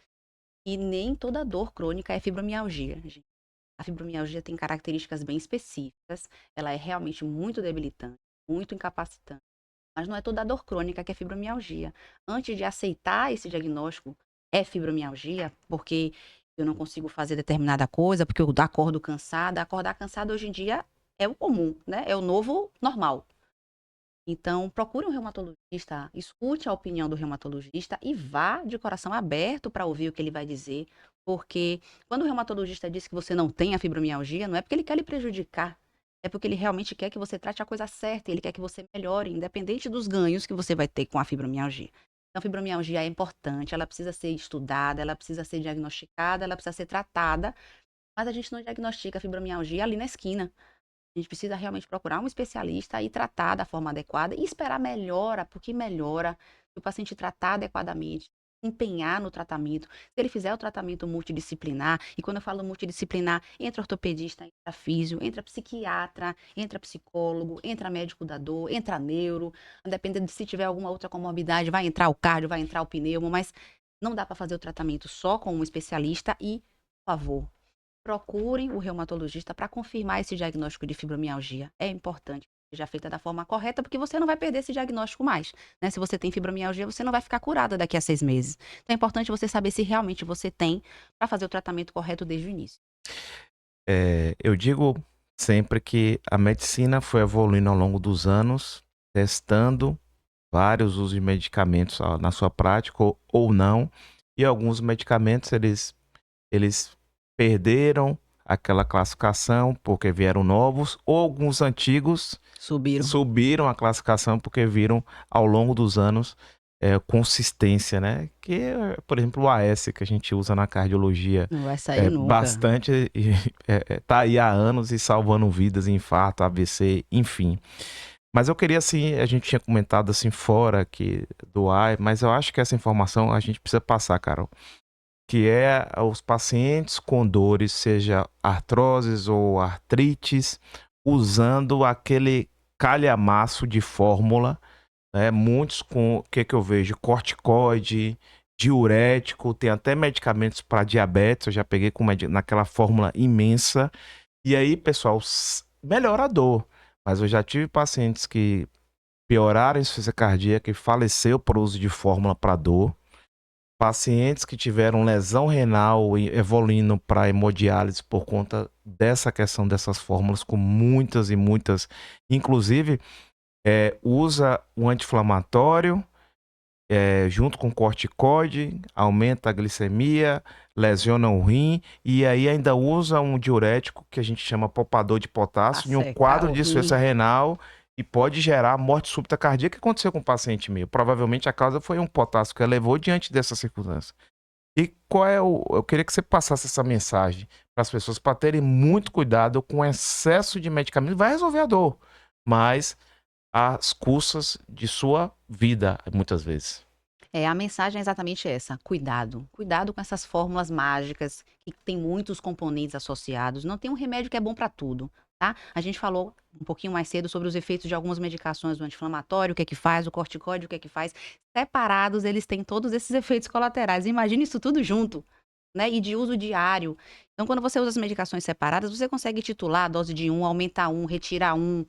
E nem toda dor crônica é fibromialgia, gente. A fibromialgia tem características bem específicas, ela é realmente muito debilitante, muito incapacitante. Mas não é toda dor crônica que é fibromialgia. Antes de aceitar esse diagnóstico, é fibromialgia, porque eu não consigo fazer determinada coisa, porque eu acordo cansada. Acordar cansada hoje em dia é o comum, né? É o novo normal. Então, procure um reumatologista, escute a opinião do reumatologista e vá de coração aberto para ouvir o que ele vai dizer, porque quando o reumatologista diz que você não tem a fibromialgia, não é porque ele quer lhe prejudicar, é porque ele realmente quer que você trate a coisa certa, ele quer que você melhore, independente dos ganhos que você vai ter com a fibromialgia. Então, a fibromialgia é importante, ela precisa ser estudada, ela precisa ser diagnosticada, ela precisa ser tratada, mas a gente não diagnostica a fibromialgia ali na esquina. A gente precisa realmente procurar um especialista e tratar da forma adequada e esperar melhora, porque melhora se o paciente tratar adequadamente, empenhar no tratamento. Se ele fizer o tratamento multidisciplinar, e quando eu falo multidisciplinar, entra ortopedista, entra físio, entra psiquiatra, entra psicólogo, entra médico da dor, entra neuro, dependendo de se tiver alguma outra comorbidade, vai entrar o cardio, vai entrar o pneumo, mas não dá para fazer o tratamento só com um especialista e, por favor, procurem o reumatologista para confirmar esse diagnóstico de fibromialgia. É importante. seja feita da forma correta, porque você não vai perder esse diagnóstico mais, né? Se você tem fibromialgia, você não vai ficar curada daqui a 6 meses. Então é importante você saber se realmente você tem, para fazer o tratamento correto desde o início. Eu digo sempre que a medicina foi evoluindo ao longo dos anos, testando vários usos de medicamentos na sua prática ou não, e alguns medicamentos eles perderam aquela classificação porque vieram novos, ou alguns antigos Subiram. subiram a classificação porque viram ao longo dos anos consistência, né? Que é, por exemplo, o AS que a gente usa na cardiologia Não vai sair nunca. bastante, tá aí há anos e salvando vidas, infarto, AVC, enfim. Mas eu queria, assim, a gente tinha comentado assim fora aqui do ar, mas eu acho que essa informação a gente precisa passar, Carol, que é os pacientes com dores, seja artroses ou artrites, usando aquele calhamaço de fórmula, né? Muitos com, o que que eu vejo? Corticoide, diurético, tem até medicamentos para diabetes, eu já peguei naquela fórmula imensa. E aí, pessoal, melhora a dor. Mas eu já tive pacientes que pioraram a insuficiência cardíaca e faleceu por uso de fórmula para dor. Pacientes que tiveram lesão renal evoluindo para hemodiálise por conta dessa questão dessas fórmulas, com muitas e muitas. Inclusive, usa o anti-inflamatório junto com corticoide, aumenta a glicemia, lesiona o rim e aí ainda usa um diurético que a gente chama poupador de Pra potássio em um secar quadro o de rim. insuficiência renal e pode gerar morte súbita cardíaca. O que aconteceu com o paciente meu? Provavelmente a causa foi um potássio que elevou diante dessa circunstância. E qual é o. Eu queria que você passasse essa mensagem para as pessoas para terem muito cuidado com o excesso de medicamento. Vai resolver a dor, mas às custas de sua vida, muitas vezes. A mensagem é exatamente essa: cuidado. Cuidado com essas fórmulas mágicas que tem muitos componentes associados. Não tem um remédio que é bom para tudo, tá? A gente falou um pouquinho mais cedo sobre os efeitos de algumas medicações do anti-inflamatório, o que é que faz, o corticóide, o que é que faz. Separados, eles têm todos esses efeitos colaterais. Imagina isso tudo junto, né? E de uso diário. Então, quando você usa as medicações separadas, você consegue titular a dose de um, aumentar um, retirar um.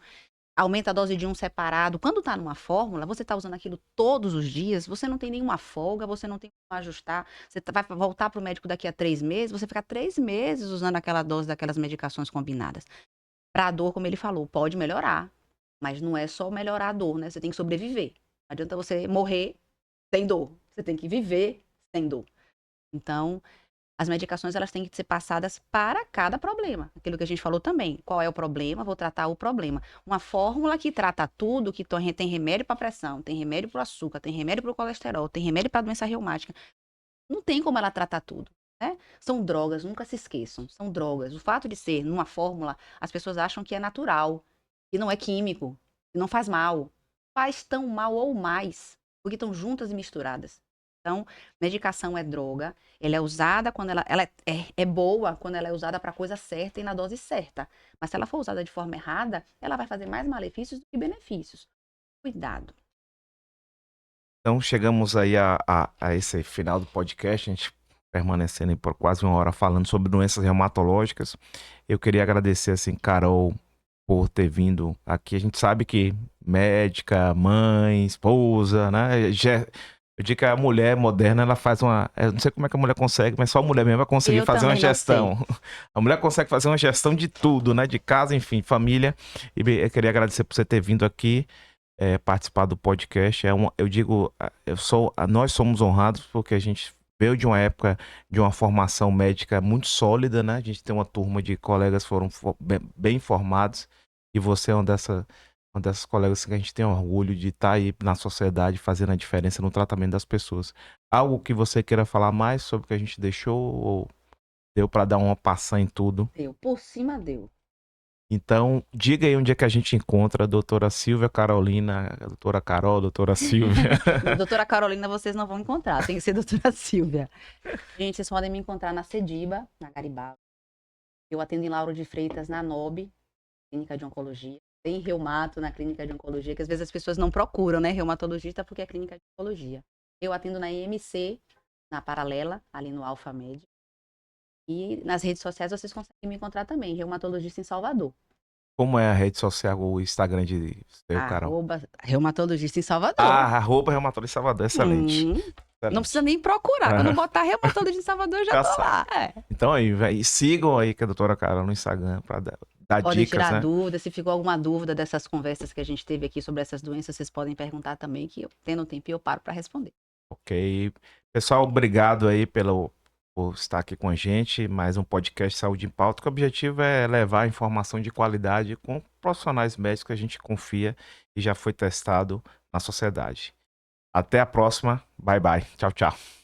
Aumenta a dose de um separado. Quando tá numa fórmula, você tá usando aquilo todos os dias, você não tem nenhuma folga, você não tem como ajustar. Você vai voltar pro médico daqui a 3 meses, você fica 3 meses usando aquela dose daquelas medicações combinadas. Pra dor, como ele falou, pode melhorar, mas não é só melhorar a dor, né? Você tem que sobreviver. Não adianta você morrer sem dor. Você tem que viver sem dor. Então, as medicações elas têm que ser passadas para cada problema. Aquilo que a gente falou também. Qual é o problema? Vou tratar o problema. Uma fórmula que trata tudo, que tem remédio para pressão, tem remédio para o açúcar, tem remédio para o colesterol, tem remédio para doença reumática. Não tem como ela tratar tudo, né? São drogas, nunca se esqueçam. São drogas. O fato de ser numa fórmula, as pessoas acham que é natural, que não é químico, que não faz mal. Faz tão mal ou mais, porque estão juntas e misturadas. Então, medicação é droga, ela é usada quando ela é boa quando ela é usada para a coisa certa e na dose certa. Mas se ela for usada de forma errada, ela vai fazer mais malefícios do que benefícios. Cuidado. Então chegamos aí a esse final do podcast, a gente permanecendo aí por quase uma hora falando sobre doenças reumatológicas. Eu queria agradecer, assim, Carol, por ter vindo aqui. A gente sabe que médica, mãe, esposa, né? Eu digo que a mulher moderna, ela faz uma. Eu não sei como é que a mulher consegue, mas só a mulher mesmo vai conseguir Eu fazer uma também não sei. gestão. A mulher consegue fazer uma gestão de tudo, né? De casa, enfim, família. E eu queria agradecer por você ter vindo aqui participar do podcast. Eu digo, nós somos honrados porque a gente veio de uma época de uma formação médica muito sólida, né? A gente tem uma turma de colegas que foram bem formados e você é uma dessas colegas que a gente tem orgulho de estar aí na sociedade fazendo a diferença no tratamento das pessoas. Algo que você queira falar mais sobre o que a gente deixou ou deu para dar uma passada em tudo? Deu. Por cima deu. Então, diga aí onde é que a gente encontra a doutora Silvia Carolina, a doutora Carol, a doutora Silvia. Não, doutora Carolina, vocês não vão encontrar. Tem que ser doutora Silvia. Gente, vocês podem me encontrar na Cediba, na Garibaldi. Eu atendo em Lauro de Freitas, na NOB, Clínica de Oncologia. Tem reumato na Clínica de Oncologia, que às vezes as pessoas não procuram, né? Reumatologista, porque é Clínica de Oncologia. Eu atendo na IMC, na Paralela, ali no Alfa Med. E nas redes sociais vocês conseguem me encontrar também, reumatologista em Salvador. Como é a rede social, o Instagram de seu, Carol? @reumatologista em Salvador. @reumatologista Salvador, excelente. Não precisa nem procurar. Quando botar reumatologista em Salvador, eu já tô lá. Então aí, véio, sigam aí que a doutora Carol no Instagram para dar Podem dicas, tirar né? dúvidas. Se ficou alguma dúvida dessas conversas que a gente teve aqui sobre essas doenças, vocês podem perguntar também, que eu, tendo um tempinho, eu paro para responder. Ok. Pessoal, obrigado aí por estar aqui com a gente. Mais um podcast Saúde em Pauta, que o objetivo é levar informação de qualidade com profissionais médicos que a gente confia e já foi testado na sociedade. Até a próxima. Bye, bye. Tchau, tchau.